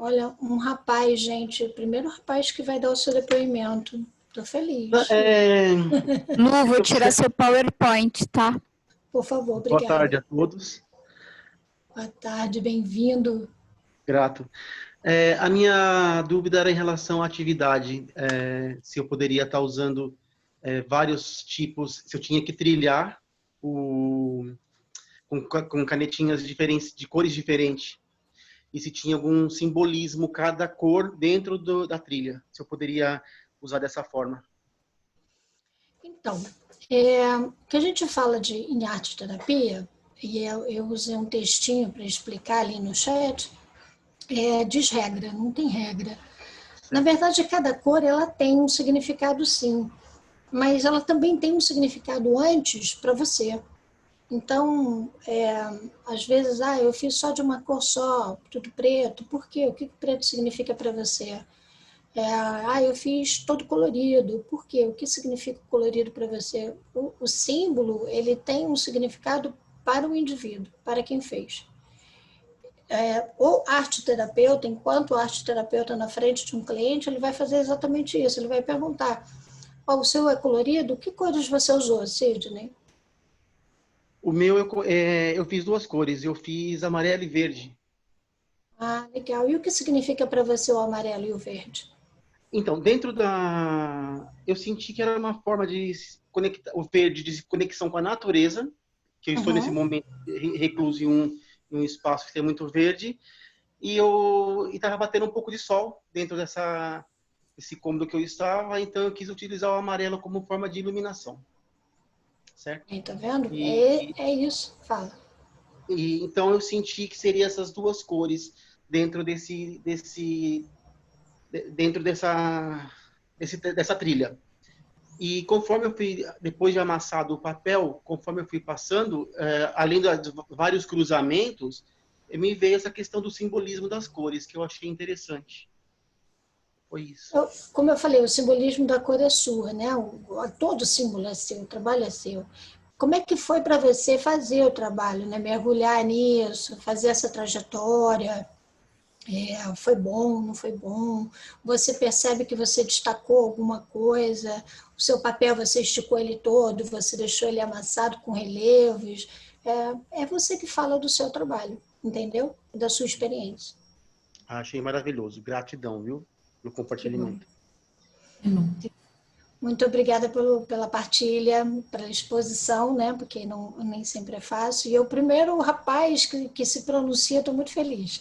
Olha, um rapaz, gente, o primeiro rapaz que vai dar o seu depoimento. Estou feliz. Lu, vou tirar seu PowerPoint, tá? Por favor, obrigada. Boa tarde a todos. Boa tarde, bem-vindo. Grato. A minha dúvida era em relação à atividade, se eu poderia estar usando vários tipos, se eu tinha que trilhar com canetinhas diferentes, de cores diferentes, e se tinha algum simbolismo, cada cor dentro da trilha, se eu poderia usar dessa forma. Então, o que a gente fala em arte-terapia, e eu usei um textinho para explicar ali no chat, desregra, não tem regra. Na verdade, cada cor ela tem um significado, sim, mas ela também tem um significado antes para você. Então, às vezes, eu fiz só de uma cor só, tudo preto. Por quê? O que preto significa para você? Eu fiz todo colorido. Por quê? O que significa colorido para você? O símbolo, ele tem um significado para o indivíduo, para quem fez. O arte-terapeuta, enquanto arte-terapeuta na frente de um cliente, ele vai fazer exatamente isso. Ele vai perguntar, o seu é colorido? Que cores você usou, Sidney? O meu, eu fiz duas cores. Eu fiz amarelo e verde. Ah, legal. E o que significa para você o amarelo e o verde? Então, eu senti que era uma forma de conectar, o verde de conexão com a natureza, que eu estou nesse momento recluso em um espaço que tem muito verde, e estava batendo um pouco de sol dentro desse cômodo que eu estava, então eu quis utilizar o amarelo como forma de iluminação. Certo? Tá vendo? É isso, fala. Então eu senti que seriam essas duas cores dentro dessa trilha. E conforme eu fui, depois de amassado o papel, conforme eu fui passando, além de vários cruzamentos, me veio essa questão do simbolismo das cores, que eu achei interessante. Foi isso. Como eu falei, o simbolismo da cor é sua, né? Todo símbolo é seu, o trabalho é seu. Como é que foi para você fazer o trabalho, né? Mergulhar nisso, fazer essa trajetória? Foi bom, não foi bom? Você percebe que você destacou alguma coisa? O seu papel, você esticou ele todo, você deixou ele amassado com relevos? É você que fala do seu trabalho, entendeu? Da sua experiência. Achei maravilhoso. Gratidão, viu? No compartilhamento. Muito obrigada pela partilha, pela exposição, né? Porque nem sempre é fácil. E o primeiro rapaz que se pronuncia, estou muito feliz.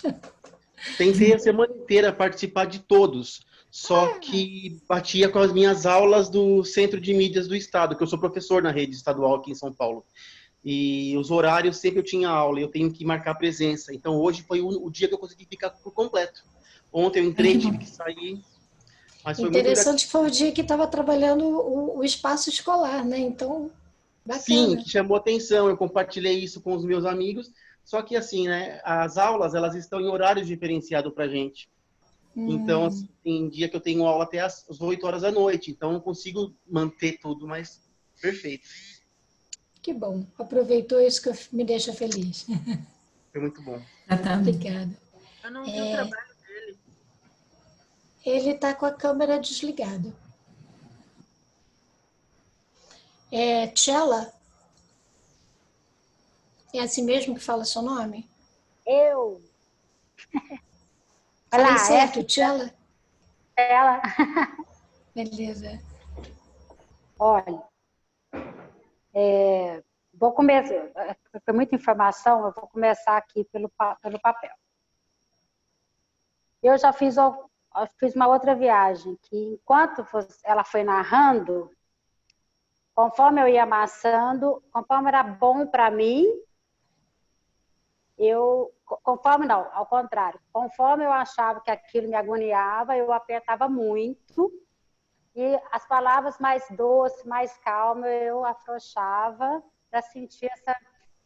Tentei a semana inteira participar de todos, só que batia com as minhas aulas do Centro de Mídias do Estado, que eu sou professor na rede estadual aqui em São Paulo. E os horários sempre eu tinha aula, eu tenho que marcar presença. Então hoje foi o dia que eu consegui ficar por completo. Ontem eu entrei, tive que sair, mas foi muito Interessante que gratificante. foi o dia que estava trabalhando o espaço escolar, né? Então, Sim, bacana. que chamou atenção, eu compartilhei isso com os meus amigos, só que assim, né, as aulas, elas estão em horários diferenciados pra gente. Então, assim, tem dia que eu tenho aula até às 8 horas da noite, então eu não consigo manter tudo, mas perfeito. Que bom. Aproveitou isso que me deixa feliz. Foi muito bom. Exatamente. Obrigada. Eu não vi o trabalho dele. Ele está com a câmera desligada. Tchela? É assim mesmo que fala seu nome? Eu. Falei Olá, certo, Tchela? ela. Beleza. Olha, vou começar. Foi muita informação, eu vou começar aqui pelo papel. Eu já fiz uma outra viagem, que enquanto ela foi narrando, conforme eu ia amassando, conforme era bom para mim, ao contrário, conforme eu achava que aquilo me agoniava, eu apertava muito, e as palavras mais doces, mais calmas, eu afrouxava para sentir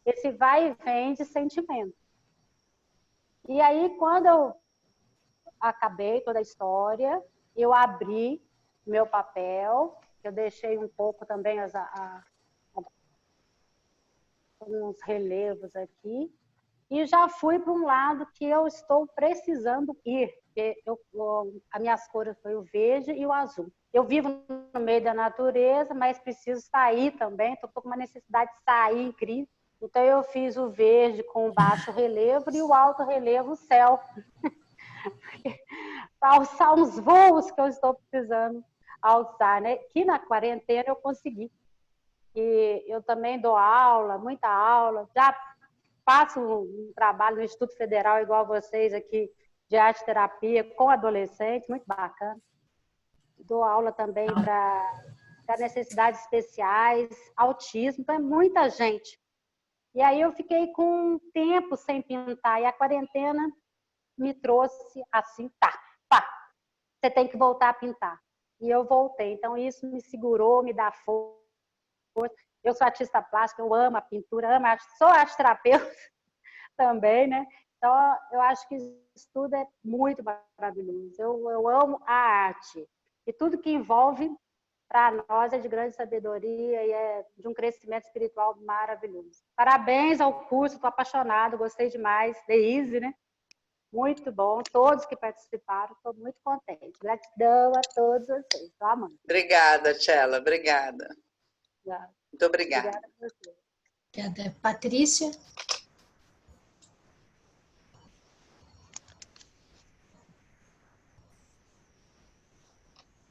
esse vai e vem de sentimento. E aí, quando eu acabei toda a história, eu abri meu papel, eu deixei um pouco também uns relevos aqui, e já fui para um lado que eu estou precisando ir. As minhas cores foi o verde e o azul. Eu vivo no meio da natureza, mas preciso sair também, estou com uma necessidade de sair incrível. Então eu fiz o verde com o baixo relevo e o alto relevo, o céu. Para alçar uns voos que eu estou precisando alçar, né? Que na quarentena eu consegui. E eu também dou aula, muita aula, já faço um trabalho no Instituto Federal, igual vocês aqui, de arte terapia com adolescentes, muito bacana. Dou aula também para necessidades especiais, autismo, então é muita gente. E aí eu fiquei com um tempo sem pintar, e a quarentena me trouxe assim, pá, você tem que voltar a pintar. E eu voltei, então isso me segurou, me dá força. Eu sou artista plástica, eu amo a pintura, sou arte terapeuta também, né? Então, eu acho que isso tudo é muito maravilhoso. Eu amo a arte. E tudo que envolve, para nós, é de grande sabedoria e é de um crescimento espiritual maravilhoso. Parabéns ao curso, estou apaixonada, gostei demais. Deise, né? Muito bom. Todos que participaram, estou muito contente. Gratidão a todos vocês. Estou amando. Obrigada, Tchela. Obrigada. Muito obrigada. Obrigada a você. Obrigada. Patrícia?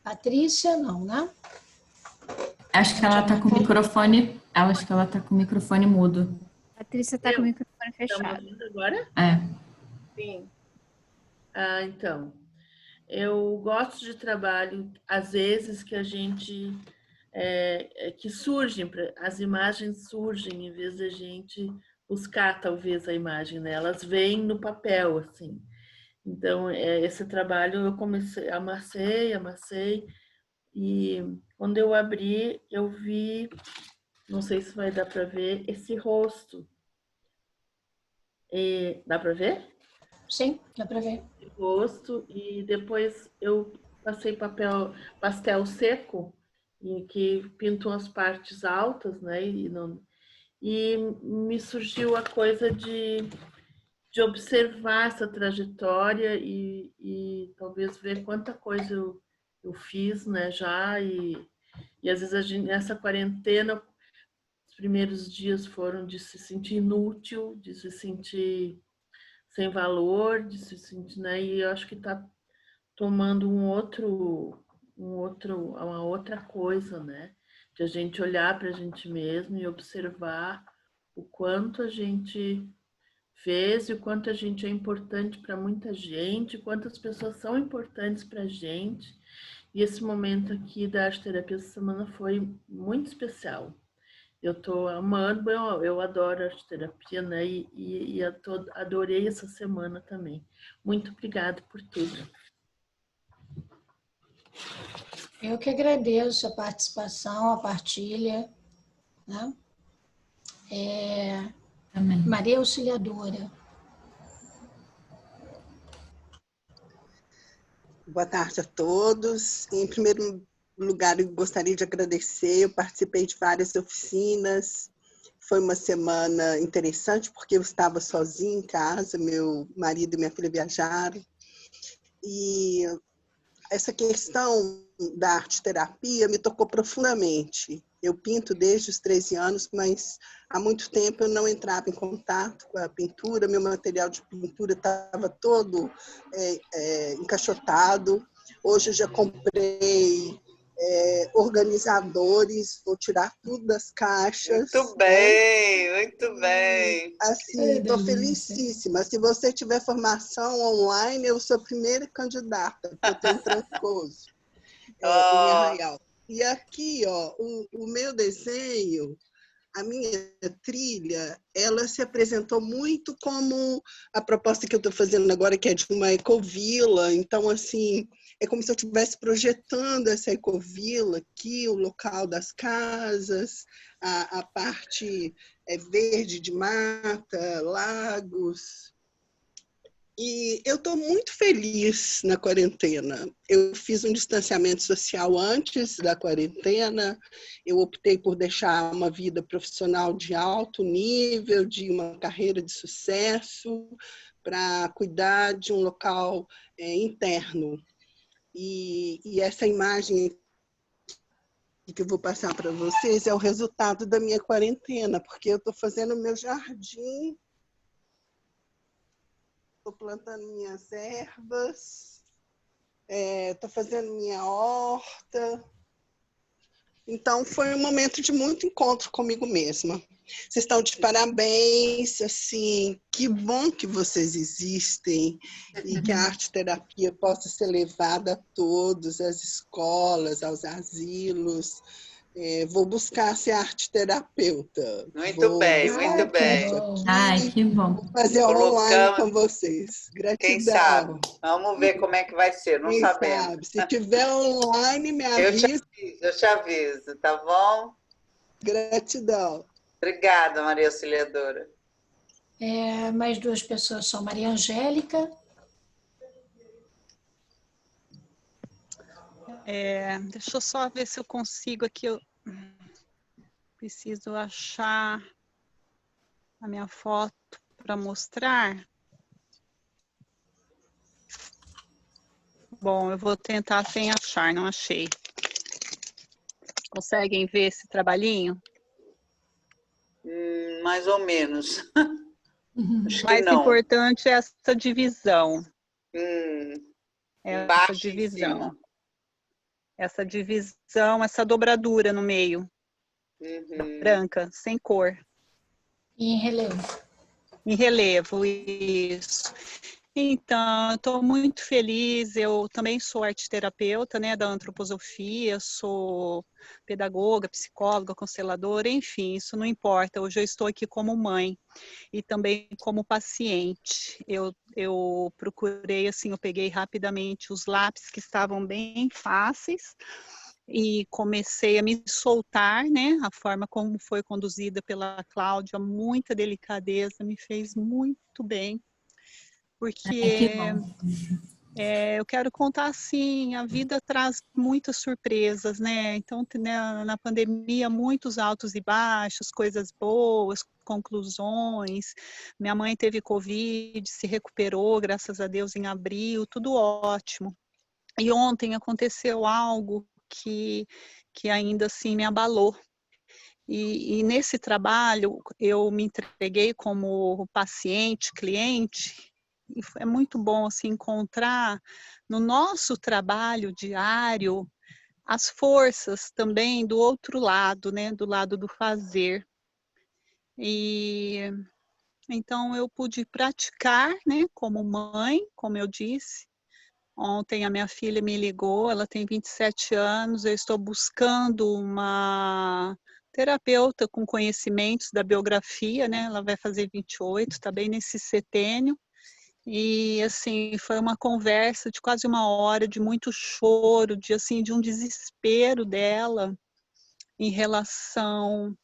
Patrícia, não, né? Acho que ela está com o microfone. Acho que ela está com o microfone mudo. A Patrícia está com o microfone Estão me fechado. ouvindo agora? É. Sim. Então, eu gosto de trabalho, às vezes, que a gente... que surgem, as imagens surgem em vez de a gente buscar, talvez, a imagem, né? Elas vêm no papel, assim. Então, esse trabalho eu amassei, e quando eu abri, eu vi, não sei se vai dar para ver, esse rosto. Dá para ver? Sim, dá para ver. Esse rosto, e depois eu passei pastel seco, e que pintam as partes altas, né? E me surgiu a coisa de observar essa trajetória e talvez ver quanta coisa eu fiz, né, já, e às vezes nessa quarentena, os primeiros dias foram de se sentir inútil, de se sentir sem valor, de se sentir, né, e eu acho que está tomando uma outra coisa, né, de a gente olhar para a gente mesmo e observar o quanto a gente fez e o quanto a gente é importante para muita gente, quantas pessoas são importantes para a gente. E esse momento aqui da arte terapia essa semana foi muito especial. Eu estou amando, eu adoro arte terapia, né? E adorei essa semana também. Muito obrigada por tudo. Eu que agradeço a participação, a partilha, né? Maria Auxiliadora. Boa tarde a todos. Em primeiro lugar, eu gostaria de agradecer. Eu participei de várias oficinas. Foi uma semana interessante, porque eu estava sozinha em casa, meu marido e minha filha viajaram. E essa questão da arte-terapia me tocou profundamente. Eu pinto desde os 13 anos, mas há muito tempo eu não entrava em contato com a pintura, meu material de pintura estava todo encaixotado. Hoje eu já comprei organizadores, vou tirar tudo das caixas. Muito bem, né? Muito bem. Assim, estou felicíssima. Se você tiver formação online, eu sou a primeira candidata, porque eu tenho Trancoso, em Arraial. E aqui, ó, o meu desenho, a minha trilha, ela se apresentou muito como a proposta que eu estou fazendo agora, que é de uma ecovila. Então, assim, é como se eu estivesse projetando essa ecovila aqui, o local das casas, a parte verde de mata, lagos. E eu estou muito feliz na quarentena. Eu fiz um distanciamento social antes da quarentena, eu optei por deixar uma vida profissional de alto nível, de uma carreira de sucesso, para cuidar de um local interno. E essa imagem que eu vou passar para vocês é o resultado da minha quarentena, porque eu estou fazendo o meu jardim, estou plantando minhas ervas, estou fazendo minha horta. Então, foi um momento de muito encontro comigo mesma. Vocês estão de parabéns, assim, que bom que vocês existem e que a arte-terapia possa ser levada a todos, às escolas, aos asilos. Vou buscar ser arte-terapeuta. Muito bem, muito bem. Ai, que bom. Vou fazer online com vocês. Gratidão. Quem sabe? Vamos ver como é que vai ser, não sabemos. Sabe? Se tiver online, me avisa. Eu te aviso, tá bom? Gratidão. Obrigada, Maria Auxiliadora. Mais duas pessoas são Maria Angélica. Deixa eu só ver se eu consigo aqui. Eu preciso achar a minha foto para mostrar. Bom, eu vou tentar sem achar, não achei. Conseguem ver esse trabalhinho? Mais ou menos. O mais importante é essa divisão. Essa divisão. Essa divisão, essa dobradura no meio. Branca, sem cor. E em relevo. Em relevo, isso. Então, eu estou muito feliz. Eu também sou arte-terapeuta, né, da antroposofia, sou pedagoga, psicóloga, consteladora, enfim, isso não importa. Hoje eu estou aqui como mãe e também como paciente. Eu procurei, assim, eu peguei rapidamente os lápis que estavam bem fáceis e comecei a me soltar, né? A forma como foi conduzida pela Cláudia, muita delicadeza, me fez muito bem. Porque eu quero contar assim, a vida traz muitas surpresas, né? Então, na pandemia, muitos altos e baixos, coisas boas, conclusões. Minha mãe teve Covid, se recuperou, graças a Deus, em abril, tudo ótimo. E ontem aconteceu algo que ainda assim me abalou. E nesse trabalho, eu me entreguei como paciente, cliente. E é muito bom assim, encontrar no nosso trabalho diário as forças também do outro lado, né? Do lado do fazer. E Então, eu pude praticar, né, como mãe, como eu disse. Ontem a minha filha me ligou, ela tem 27 anos, eu estou buscando uma terapeuta com conhecimentos da biografia, né? Ela vai fazer 28, está bem nesse setênio. E, assim, foi uma conversa de quase 1 hora, de muito choro, de, assim, de um desespero dela em relação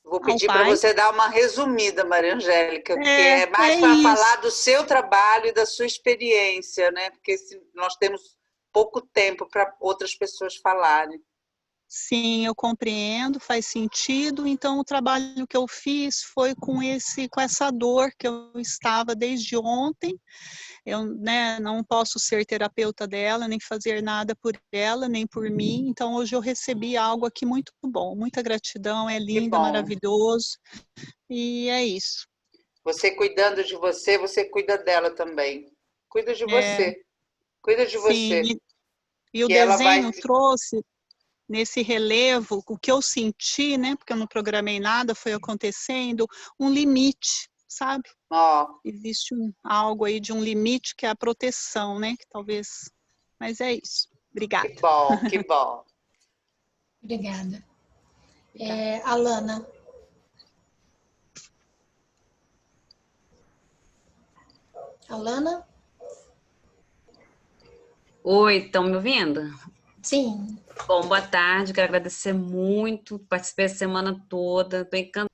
Vou ao pedir para pai. você dar uma resumida, Maria Angélica, porque é mais É para isso. falar do seu trabalho e da sua experiência, né? Porque nós temos pouco tempo para outras pessoas falarem. Sim, eu compreendo, faz sentido. Então, o trabalho que eu fiz foi com essa dor que eu estava desde ontem. Eu, né, não posso ser terapeuta dela, nem fazer nada por ela, nem por mim. Então, hoje eu recebi algo aqui muito bom. Muita gratidão, é Que lindo, é bom. maravilhoso. E é isso. Você cuidando de você, você cuida dela também. Cuida de É, você. Cuida de sim, você. e o Que ela vai... desenho trouxe nesse relevo, o que eu senti, né, porque eu não programei nada, foi acontecendo, um limite, sabe? Ó, Existe algo aí de um limite que é a proteção, né? Que talvez. Mas é isso. Obrigada. que bom, que bom. Obrigada. Alana. Alana? Oi, estão me ouvindo? Sim. Bom, boa tarde, quero agradecer muito, participei a semana toda, estou encantada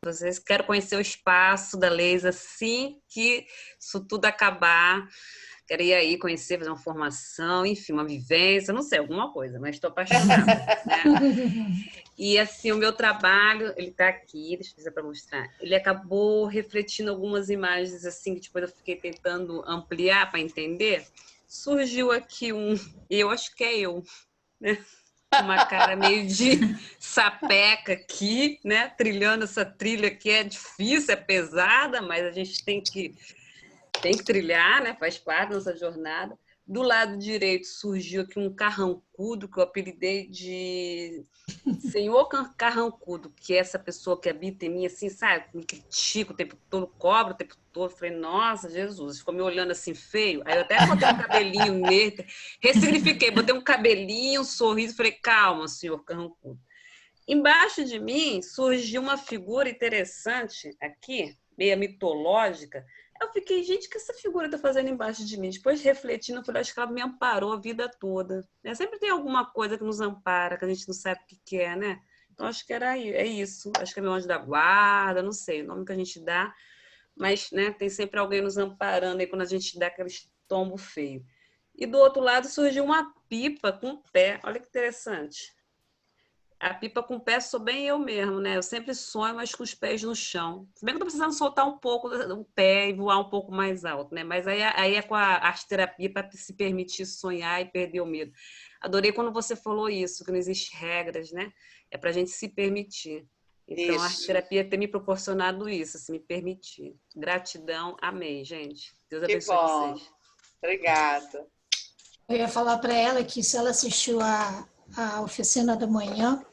com vocês, quero conhecer o espaço da Leisa assim que isso tudo acabar, quero ir aí conhecer, fazer uma formação, enfim, uma vivência, não sei, alguma coisa, mas estou apaixonada, né? E assim, o meu trabalho, ele está aqui, deixa eu fazer para mostrar, ele acabou refletindo algumas imagens assim, que depois eu fiquei tentando ampliar para entender. Surgiu aqui eu acho que é eu, né? Uma cara meio de sapeca aqui, né? Trilhando essa trilha que é difícil, é pesada, mas a gente tem que trilhar, né? Faz parte da nossa jornada. Do lado direito surgiu aqui um carrancudo, que eu apelidei de Senhor Carrancudo, que é essa pessoa que habita em mim, assim, sabe? Me critica o tempo todo, cobra o tempo todo. Falei, nossa, Jesus, ficou me olhando assim feio. Aí eu até botei um cabelinho nele, ressignifiquei, botei um cabelinho, um sorriso, falei, calma, Senhor Carrancudo. Embaixo de mim surgiu uma figura interessante aqui, meio mitológica. Eu fiquei, gente, o que essa figura está fazendo embaixo de mim? Depois, refletindo, eu falei, acho que ela me amparou a vida toda. Né? Sempre tem alguma coisa que nos ampara, que a gente não sabe o que é, né? Então, acho que é isso. Acho que é meu anjo da guarda, não sei o nome que a gente dá. Mas, né, tem sempre alguém nos amparando aí quando a gente dá aquele tombo feio. E do outro lado surgiu uma pipa com pé. Olha que interessante. A pipa com o pé sou bem eu mesmo, né? Eu sempre sonho, mas com os pés no chão. Se bem que eu tô precisando soltar um pouco o pé e voar um pouco mais alto, né? Mas aí é com a arte-terapia para se permitir sonhar e perder o medo. Adorei quando você falou isso, que não existe regras, né? É para a gente se permitir. Então, a arte-terapia tem me proporcionado isso, se me permitir. Gratidão, amém, gente. Deus abençoe vocês. Obrigada. Eu ia falar para ela que se ela assistiu a oficina da manhã,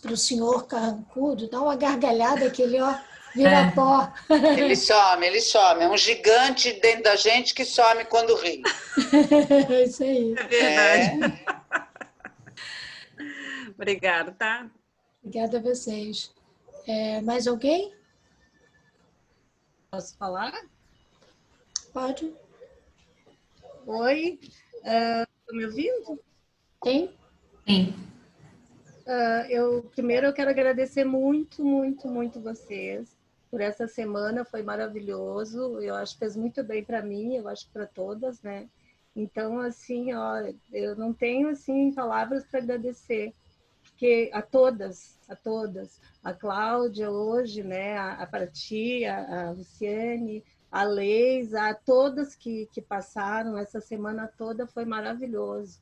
para o senhor Carrancudo, dá uma gargalhada que ele, ó, vira pó. Ele some. É um gigante dentro da gente que some quando ri. É isso aí. É verdade. Obrigada, tá? Obrigada a vocês. Mais alguém? Posso falar? Pode. Oi, estão me ouvindo? Tem? Sim. Primeiro eu quero agradecer muito, muito, muito vocês por essa semana, foi maravilhoso, eu acho que fez muito bem para mim, eu acho que para todas, né? Então, assim, ó, eu não tenho, assim, palavras para agradecer, porque a todas, a Cláudia hoje, né, a Prati, a Luciane, a Leisa, a todas que passaram essa semana toda, foi maravilhoso.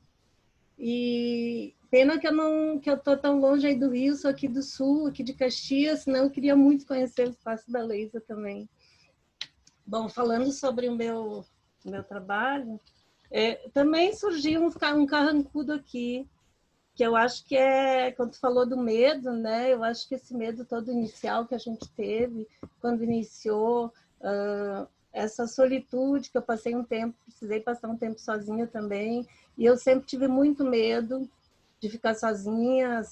E pena que eu tô tão longe aí do Rio, sou aqui do Sul, aqui de Caxias, senão eu queria muito conhecer o espaço da Leisa também. Bom, falando sobre o meu trabalho, também surgiu um carrancudo aqui, que eu acho que é, quando tu falou do medo, né? Eu acho que esse medo todo inicial que a gente teve, quando iniciou, essa solitude que eu passei um tempo, precisei passar um tempo sozinha também, e eu sempre tive muito medo de ficar sozinha,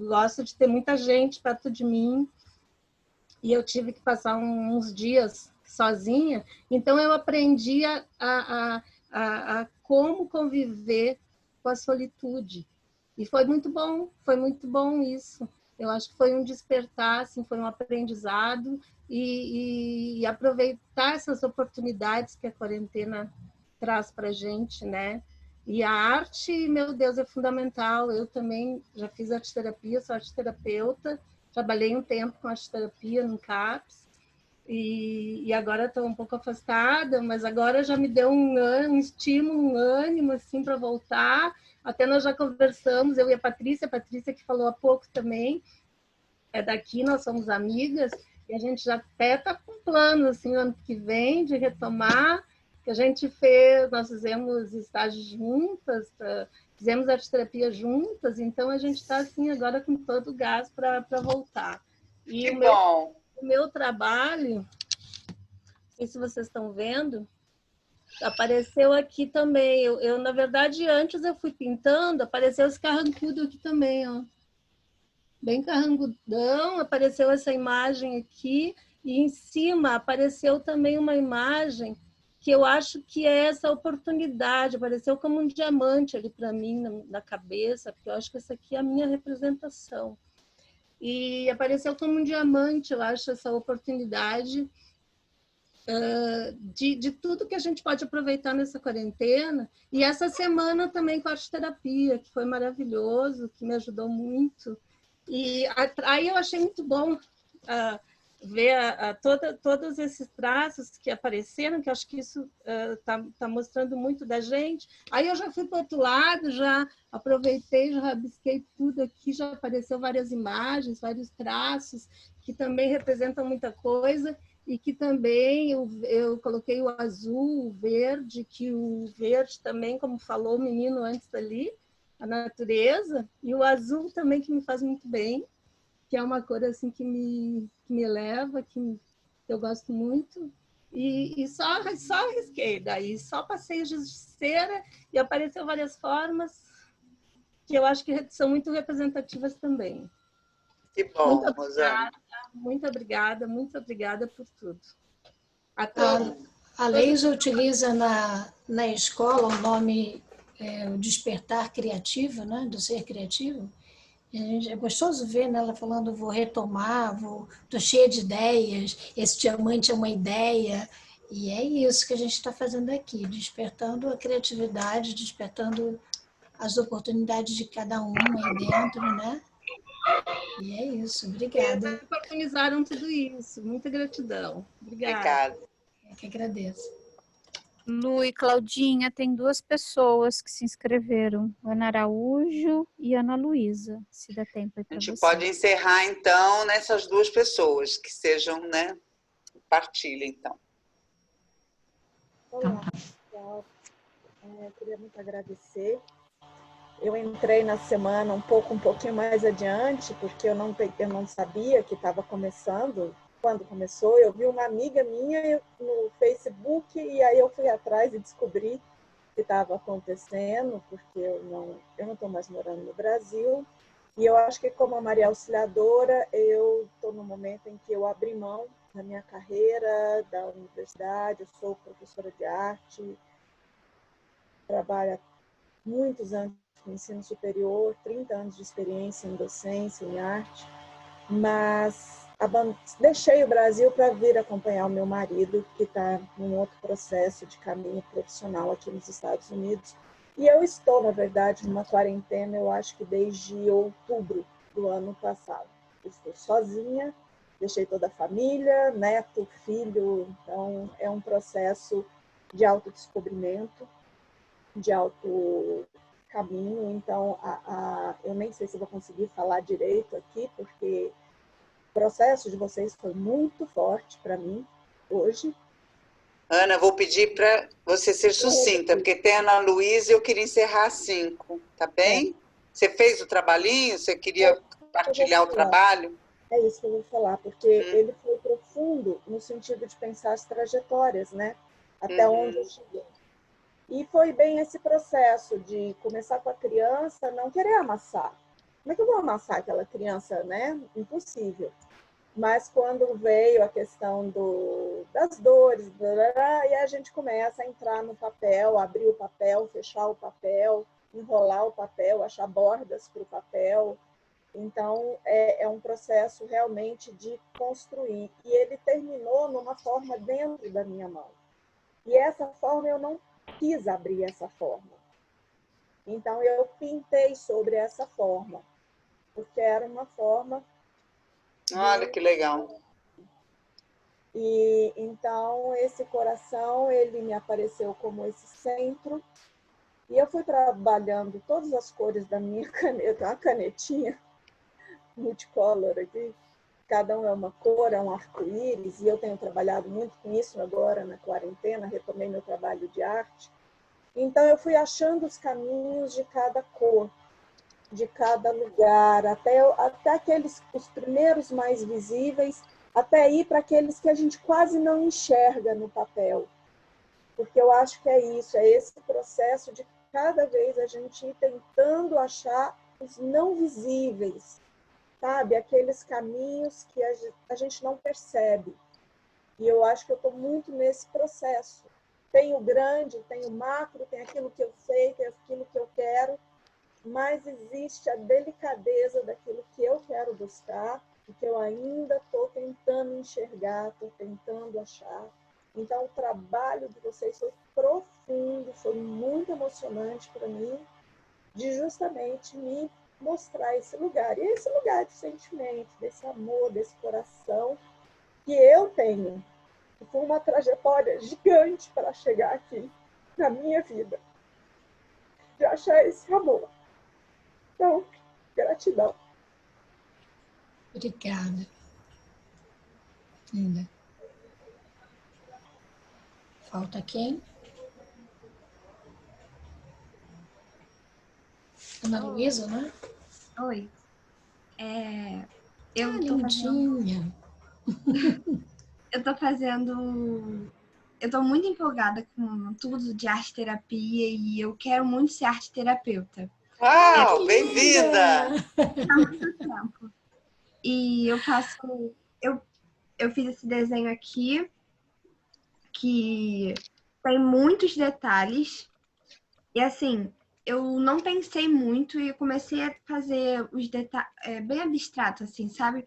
gosto de ter muita gente perto de mim, e eu tive que passar uns dias sozinha, então eu aprendi a como conviver com a solitude. E foi muito bom isso. Eu acho que foi um despertar, assim, foi um aprendizado e aproveitar essas oportunidades que a quarentena traz para a gente, né? E a arte, meu Deus, é fundamental. Eu também já fiz arte-terapia, sou arte-terapeuta, trabalhei um tempo com arte-terapia no CAPS, e agora estou um pouco afastada, mas agora já me deu um estímulo, um ânimo assim, para voltar. Até nós já conversamos, eu e a Patrícia que falou há pouco também, é daqui, nós somos amigas, e a gente já até está com plano, assim, ano que vem, de retomar, que a gente fez, nós fizemos estágios juntas, fizemos arte-terapia juntas, então a gente está, assim, agora com todo o gás para voltar. E o meu trabalho, não sei se vocês estão vendo, apareceu aqui também. Eu, na verdade, antes eu fui pintando, apareceu esse carrancudo aqui também, ó. Bem carrancudão, apareceu essa imagem aqui, e em cima apareceu também uma imagem que eu acho que é essa oportunidade, apareceu como um diamante ali para mim na cabeça, porque eu acho que essa aqui é a minha representação. E apareceu como um diamante, eu acho, essa oportunidade de tudo que a gente pode aproveitar nessa quarentena. E essa semana também com a arte-terapia, que foi maravilhoso, que me ajudou muito. E aí eu achei muito bom ver todos esses traços que apareceram, que acho que isso tá mostrando muito da gente. Aí eu já fui para o outro lado, já aproveitei, já rabisquei tudo aqui, já apareceu várias imagens, vários traços, que também representam muita coisa, e que também eu coloquei o azul, o verde, que o verde também, como falou o menino antes ali, a natureza, e o azul também, que me faz muito bem, que é uma cor assim que me eleva, que eu gosto muito. E só risquei daí, só passei giz de cera e apareceu várias formas que eu acho que são muito representativas também. Que bom, Rosana. Muito obrigada por tudo. A Leisa utiliza na escola o nome o despertar criativo, né, do ser criativo. É gostoso ver, né, ela falando, vou retomar, estou cheia de ideias, esse diamante é uma ideia. E é isso que a gente está fazendo aqui, despertando a criatividade, despertando as oportunidades de cada um aí dentro, né? E é isso, obrigada. Eles oportunizaram tudo isso, muita gratidão. Obrigada. Eu que agradeço. Lu e Claudinha, tem 2 pessoas que se inscreveram, Ana Araújo e Ana Luísa, se der tempo aí para vocês. A gente pode encerrar, então, nessas 2 pessoas, que sejam, né, partilha, então. Olá, pessoal. Queria muito agradecer. Eu entrei na semana um pouquinho mais adiante, porque eu não sabia que estava começando. Quando começou, eu vi uma amiga minha no Facebook, e aí eu fui atrás e descobri que estava acontecendo, porque eu não estou mais morando no Brasil. E eu acho que, como a Maria Auxiliadora, eu estou no momento em que eu abri mão da minha carreira, da universidade. Eu sou professora de arte, trabalho há muitos anos no ensino superior, 30 anos de experiência em docência, em arte, mas deixei o Brasil para vir acompanhar o meu marido, que está num outro processo de caminho profissional aqui nos Estados Unidos. E eu estou, na verdade, numa quarentena, eu acho que desde outubro do ano passado. Eu estou sozinha, deixei toda a família, neto, filho, então é um processo de autodescobrimento, de autocaminho. Então, eu nem sei se vou conseguir falar direito aqui, porque o processo de vocês foi muito forte para mim hoje. Ana, vou pedir para você ser sucinta, porque tem a Ana Luísa e eu queria encerrar às 5, tá bem? Você fez o trabalhinho? Você queria partilhar o trabalho? É isso que eu vou falar, porque ele foi profundo no sentido de pensar as trajetórias, né? Até onde eu cheguei. E foi bem esse processo de começar com a criança, não querer amassar. Como é que eu vou amassar aquela criança, né? Impossível. Mas quando veio a questão das dores, e a gente começa a entrar no papel, abrir o papel, fechar o papel, enrolar o papel, achar bordas para o papel. Então, é um processo realmente de construir. E ele terminou numa forma dentro da minha mão. E essa forma eu não quis abrir essa forma. Então, eu pintei sobre essa forma, porque era uma forma... Olha que legal. E então, esse coração, ele me apareceu como esse centro. E eu fui trabalhando todas as cores da minha caneta, uma canetinha multicolor aqui. Cada um é uma cor, é um arco-íris. E eu tenho trabalhado muito com isso agora, na quarentena, retomei meu trabalho de arte. Então, eu fui achando os caminhos de cada cor, de cada lugar, até os primeiros mais visíveis, até ir para aqueles que a gente quase não enxerga no papel. Porque eu acho que é isso, é esse processo de cada vez a gente ir tentando achar os não visíveis, sabe? Aqueles caminhos que a gente não percebe. E eu acho que eu estou muito nesse processo. Tem o grande, tem o macro, tem aquilo que eu sei, tem aquilo que eu quero, mas existe a delicadeza daquilo que eu quero buscar e que eu ainda estou tentando enxergar, estou tentando achar. Então, o trabalho de vocês foi profundo, foi muito emocionante para mim, de justamente me mostrar esse lugar. E esse lugar de sentimento, desse amor, desse coração que eu tenho. Foi uma trajetória gigante para chegar aqui, na minha vida, de achar esse amor. Então, gratidão. Obrigada. Linda. Falta quem? Ana Luísa, né? Oi. Eu tô lindinha. Eu tô fazendo... Eu tô muito empolgada com tudo de arte terapia e eu quero muito ser arte terapeuta. Uau, bem-vinda! Há muito tempo. E eu faço... Eu fiz esse desenho aqui, que tem muitos detalhes. E assim, eu não pensei muito e comecei a fazer os detalhes bem abstrato, assim, sabe?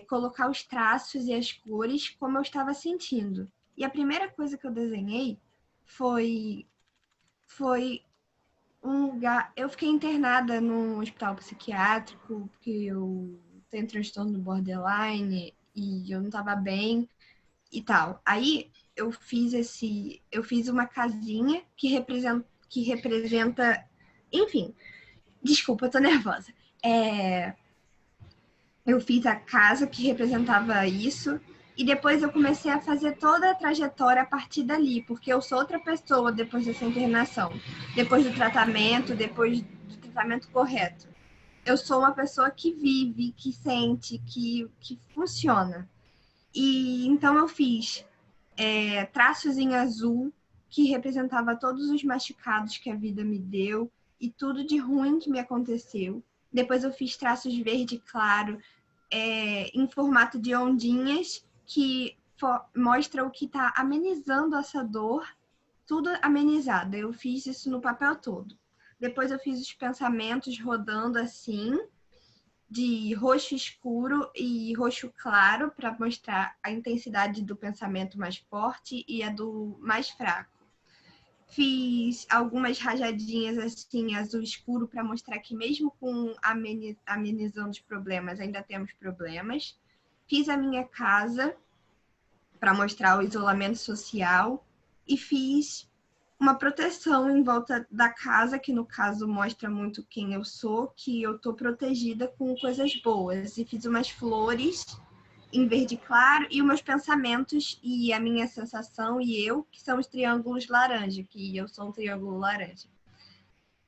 Colocar os traços e as cores como eu estava sentindo. E a primeira coisa que eu desenhei foi um lugar... Eu fiquei internada num hospital psiquiátrico, porque eu tenho transtorno borderline e eu não estava bem e tal. Aí eu fiz uma casinha que representa... Enfim, desculpa, eu tô nervosa. Eu fiz a casa que representava isso e depois eu comecei a fazer toda a trajetória a partir dali, porque eu sou outra pessoa depois dessa internação, depois do tratamento correto. Eu sou uma pessoa que vive, que sente, que funciona. E então eu fiz traços em azul que representava todos os machucados que a vida me deu e tudo de ruim que me aconteceu. Depois eu fiz traços verde claro em formato de ondinhas que mostra o que está amenizando essa dor, tudo amenizado. Eu fiz isso no papel todo. Depois eu fiz os pensamentos rodando assim, de roxo escuro e roxo claro, para mostrar a intensidade do pensamento mais forte e a do mais fraco. Fiz algumas rajadinhas assim, azul escuro, para mostrar que mesmo com amenizando os problemas, ainda temos problemas. Fiz a minha casa, para mostrar o isolamento social. E fiz uma proteção em volta da casa, que no caso mostra muito quem eu sou, que eu estou protegida com coisas boas. E fiz umas flores em verde claro e os meus pensamentos e a minha sensação e eu, que são os triângulos laranja, que eu sou um triângulo laranja.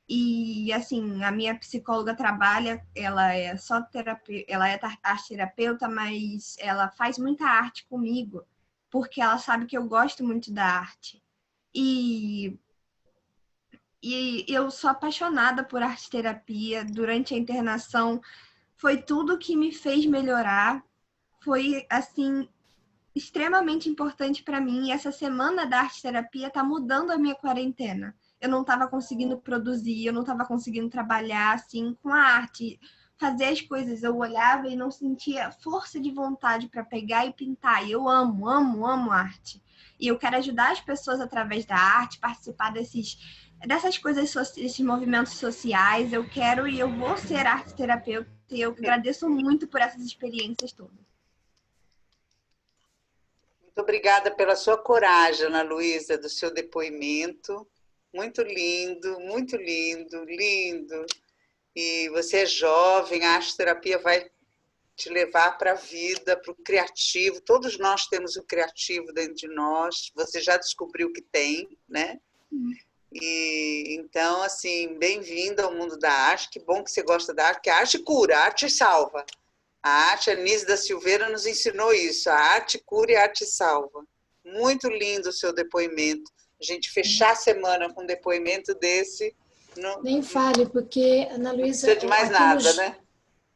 E, assim, a minha psicóloga trabalha, ela é só terapeuta, ela é arte-terapeuta, mas ela faz muita arte comigo, porque ela sabe que eu gosto muito da arte. E eu sou apaixonada por arte-terapia. Durante a internação, foi tudo que me fez melhorar. Foi, assim, extremamente importante para mim. E essa semana da arte-terapia está mudando a minha quarentena. Eu não estava conseguindo produzir, eu não estava conseguindo trabalhar assim com a arte, fazer as coisas. Eu olhava e não sentia força de vontade para pegar e pintar. E eu amo, amo, amo arte. E eu quero ajudar as pessoas através da arte, participar dessas coisas, desses movimentos sociais. Eu quero e eu vou ser arte-terapeuta. E eu agradeço muito por essas experiências todas. Muito obrigada pela sua coragem, Ana Luísa, do seu depoimento. Muito lindo, lindo. E você é jovem, a arte-terapia vai te levar para a vida, para o criativo. Todos nós temos o criativo dentro de nós. Você já descobriu que tem, né? E então, assim, bem-vinda ao mundo da arte. Que bom que você gosta da arte, que a arte cura, a arte salva. A arte, a Nise da Silveira nos ensinou isso. A arte cura e a arte salva. Muito lindo o seu depoimento. A gente fechar a semana com um depoimento desse... Não... Nem fale, porque, Ana Luísa... Não precisa de mais nada, né?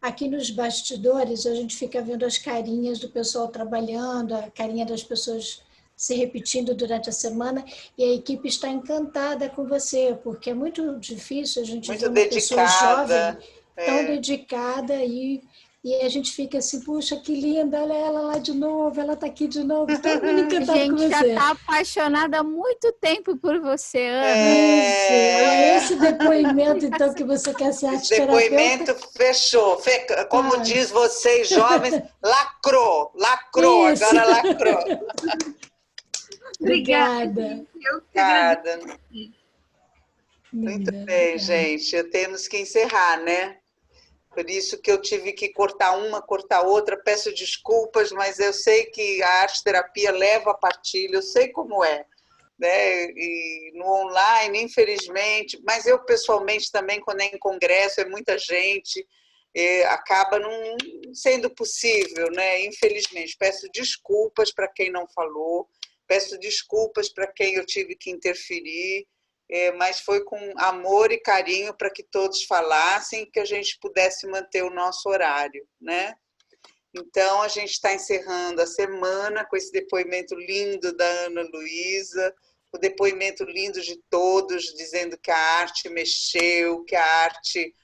Aqui nos bastidores, a gente fica vendo as carinhas do pessoal trabalhando, a carinha das pessoas se repetindo durante a semana, e a equipe está encantada com você, porque é muito difícil a gente ver uma pessoa jovem, tão dedicada, e a gente fica assim, puxa, que linda, olha ela lá de novo, ela está aqui de novo, todo mundo encantado com você. A gente já está apaixonada há muito tempo por você, Ana. Esse depoimento, então, que você quer ser arte-terapeuta. Esse depoimento fechou. Como diz vocês, jovens, lacrou. Isso. Agora lacrou. Obrigada. Obrigada. Muito bem, gente. Temos que encerrar, né? Por isso que eu tive que cortar uma, cortar outra. Peço desculpas, mas eu sei que a arte-terapia leva a partilha, eu sei como é. Né? E no online, infelizmente, mas eu pessoalmente também, quando é em congresso, é muita gente, acaba não sendo possível, né? Infelizmente. Peço desculpas para quem não falou, peço desculpas para quem eu tive que interferir, mas foi com amor e carinho para que todos falassem, que a gente pudesse manter o nosso horário, né? Então, a gente está encerrando a semana com esse depoimento lindo da Ana Luísa, o depoimento lindo de todos, dizendo que a arte mexeu, que a arte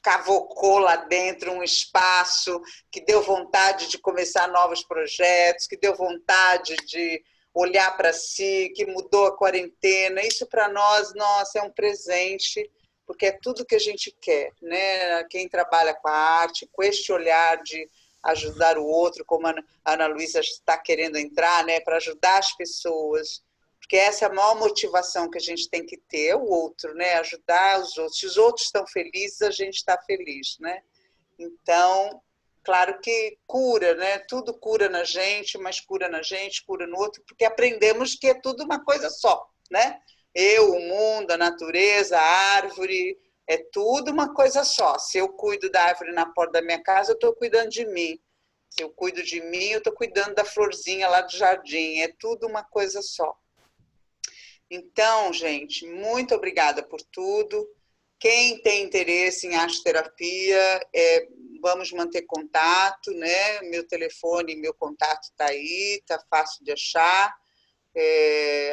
cavocou lá dentro um espaço, que deu vontade de começar novos projetos, que deu vontade de olhar para si, que mudou a quarentena. Isso para nós, nossa, é um presente, porque é tudo que a gente quer, né? Quem trabalha com a arte, com este olhar de ajudar o outro, como a Ana Luísa está querendo entrar, né? Para ajudar as pessoas, porque essa é a maior motivação que a gente tem que ter, é o outro, né? Ajudar os outros. Se os outros estão felizes, a gente está feliz, né? Então, claro que cura, né? Tudo cura na gente, mas cura na gente, cura no outro, porque aprendemos que é tudo uma coisa só, né? Eu, o mundo, a natureza, a árvore, é tudo uma coisa só. Se eu cuido da árvore na porta da minha casa, eu estou cuidando de mim. Se eu cuido de mim, eu estou cuidando da florzinha lá do jardim. É tudo uma coisa só. Então, gente, muito obrigada por tudo. Quem tem interesse em arte-terapia, vamos manter contato, né? Meu telefone e meu contato está aí, está fácil de achar.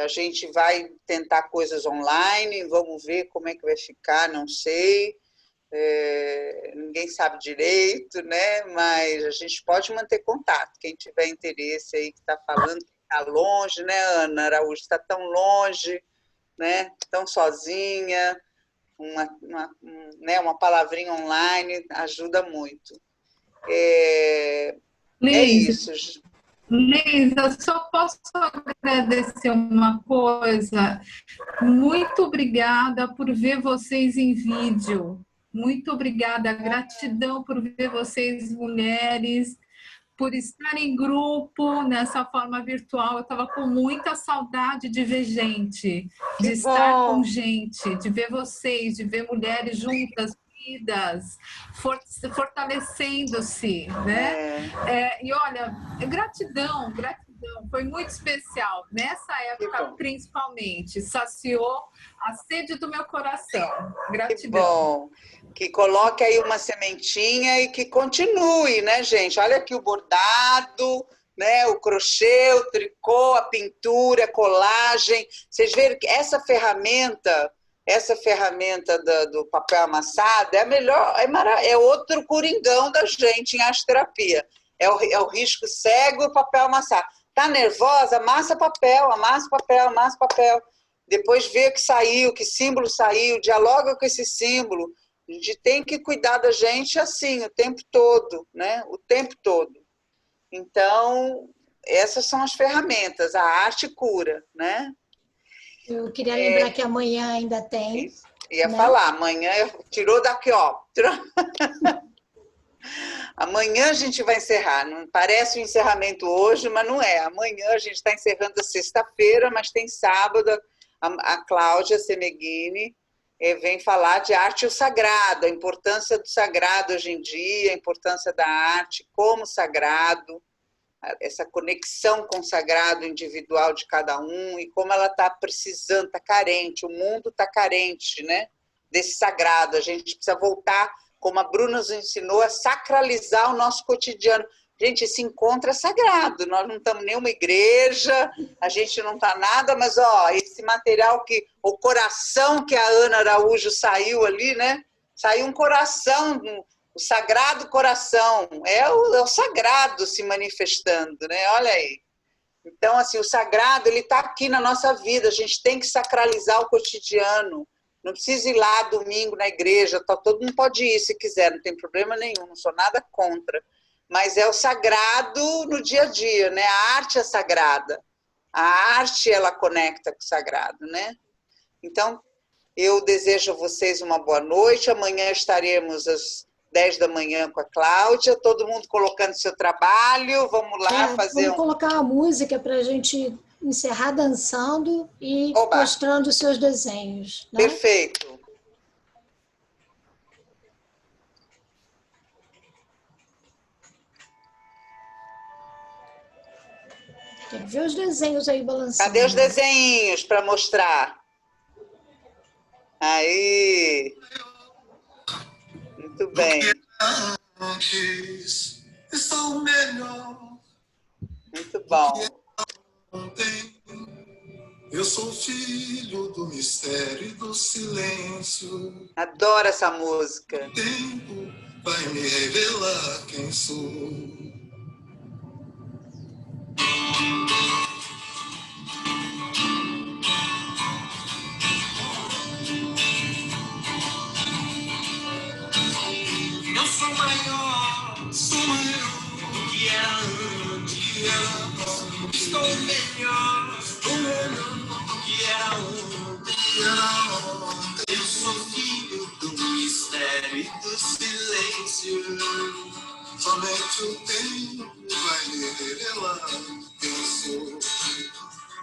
A gente vai tentar coisas online, vamos ver como é que vai ficar, não sei. Ninguém sabe direito, né? Mas a gente pode manter contato. Quem tiver interesse aí, que está falando, que está longe, né, Ana Araújo? Está tão longe, né? Tão sozinha. Uma palavrinha online ajuda muito. É isso. Liz, eu só posso agradecer uma coisa. Muito obrigada por ver vocês em vídeo. Muito obrigada. Gratidão por ver vocês, mulheres, por estar em grupo, nessa forma virtual. Eu estava com muita saudade de ver gente, de estar com gente, de ver vocês, de ver mulheres juntas, unidas, fortalecendo-se, né? E olha, gratidão, foi muito especial. Nessa época, principalmente, saciou a sede do meu coração. Gratidão. Que bom. Que coloque aí uma sementinha e que continue, né, gente? Olha aqui o bordado, né? O crochê, o tricô, a pintura, a colagem. Vocês veem que essa ferramenta do papel amassado é a melhor, é outro coringão da gente em arte terapia. É o risco cego e o papel amassado. Tá nervosa? Amassa papel, amassa papel, amassa papel. Depois vê o que saiu, que símbolo saiu, dialoga com esse símbolo. A gente tem que cuidar da gente assim, o tempo todo, né? O tempo todo. Então, essas são as ferramentas, a arte cura, né? Eu queria lembrar que amanhã ainda tem. Ia falar, amanhã, tirou daqui, ó. Amanhã a gente vai encerrar. Não parece um encerramento hoje, mas não é. Amanhã a gente está encerrando a sexta-feira, mas tem sábado. A Cláudia Semeghini vem falar de arte e o sagrado, a importância do sagrado hoje em dia, a importância da arte como sagrado, essa conexão com o sagrado individual de cada um e como ela está precisando, está carente, o mundo está carente, né, desse sagrado. A gente precisa voltar, como a Bruna nos ensinou, a sacralizar o nosso cotidiano. Gente, esse encontro é sagrado, nós não estamos em nenhuma igreja, a gente não está nada, mas ó, esse material, o coração que a Ana Araújo saiu ali, né? Saiu um coração, o sagrado coração, é o sagrado se manifestando, né? Olha aí. Então, assim, o sagrado, ele está aqui na nossa vida, a gente tem que sacralizar o cotidiano. Não precisa ir lá domingo na igreja, todo mundo pode ir se quiser, não tem problema nenhum, não sou nada contra. Mas é o sagrado no dia a dia, né? A arte é sagrada. A arte, ela conecta com o sagrado, né? Então, eu desejo a vocês uma boa noite. Amanhã estaremos às 10 da manhã com a Cláudia, todo mundo colocando seu trabalho. Vamos lá fazer vamos colocar uma música para a gente encerrar dançando e mostrando os seus desenhos. Né? Perfeito. Quero ver os desenhos aí balançando. Cadê os desenhos para mostrar? Aí. Muito bem. Muito bom. Eu sou filho do mistério e do silêncio. Adoro essa música. O tempo vai me revelar quem sou. Eu sou maior do que era antes. Estou melhor do que era ontem. Eu sou filho do mistério e do silêncio. Somente o tempo vai me revelar quem sou.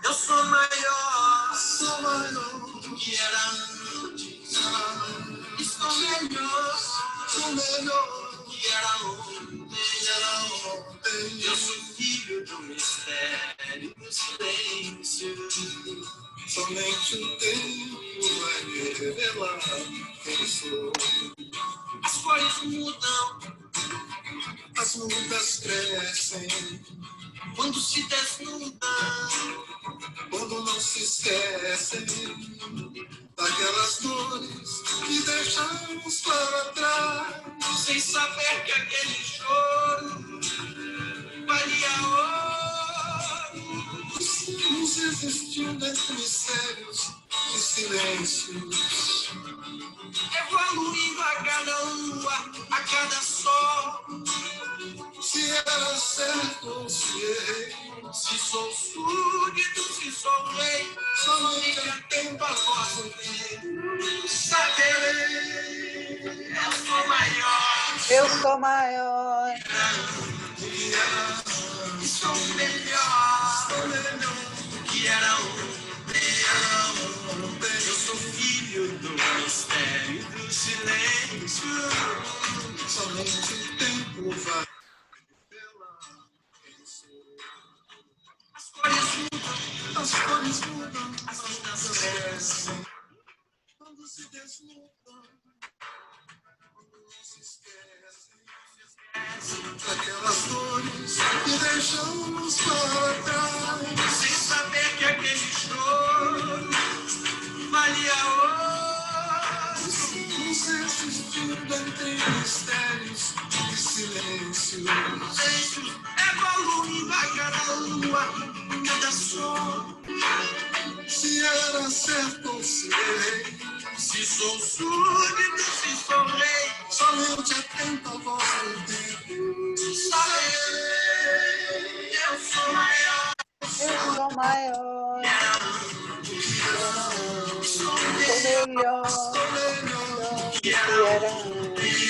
Eu sou maior do que era antes. Estou melhor do que era ontem. Eu sou filho do mistério e do silêncio. Somente o tempo vai me revelar quem sou. As cores mudam, as mudas crescem, quando se desnudam, quando não se esquecem daquelas dores que deixamos para trás, sem saber que aquele choro valia ouro. Nos existindo entre mistérios e silêncios, evoluindo a cada lua, a cada sol. Se era certo ou se errei, se sou súdito, se sou rei, somente a tempo após o tempo saberei. Eu sou maior. Eu sou maior. Do que era silêncio. Somente o tempo vai revelar quem sou. As cores mudam, as distâncias crescem. Quando se desnudam, quando não se esquecem daquelas dores que deixamos para trás. Sem saber que aquele choro valia ouro. Os restos de entre mistérios e silêncios. Evoluindo a cada lua, cada som. Se era certo ou se errei. Se sou súdito, se sou rei. Somente atento a voz do tempo. Só eu sou maior. Eu sou maior. Sou melhor. Que era antes.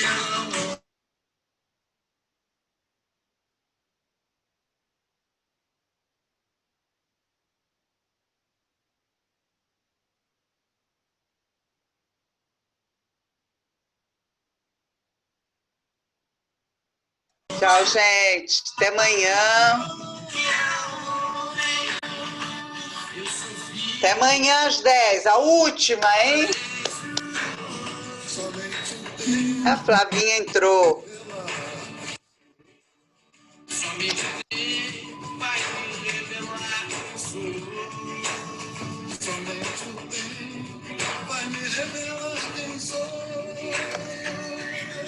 Tchau, gente. Até amanhã. Até amanhã às 10. A última, hein? A Flavinha entrou.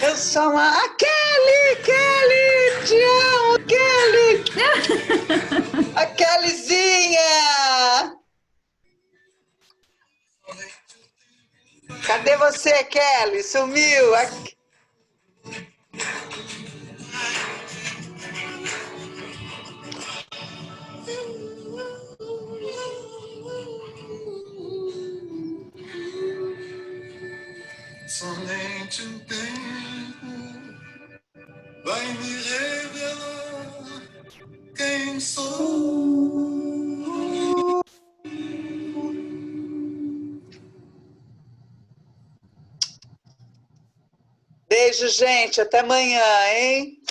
Eu sou uma... A Kelly! Kelly! Te amo, Kelly! A Kellyzinha! Cadê você, Kelly? Sumiu! Somente o tempo vai me revelar quem sou. Beijo, gente. Até amanhã, hein?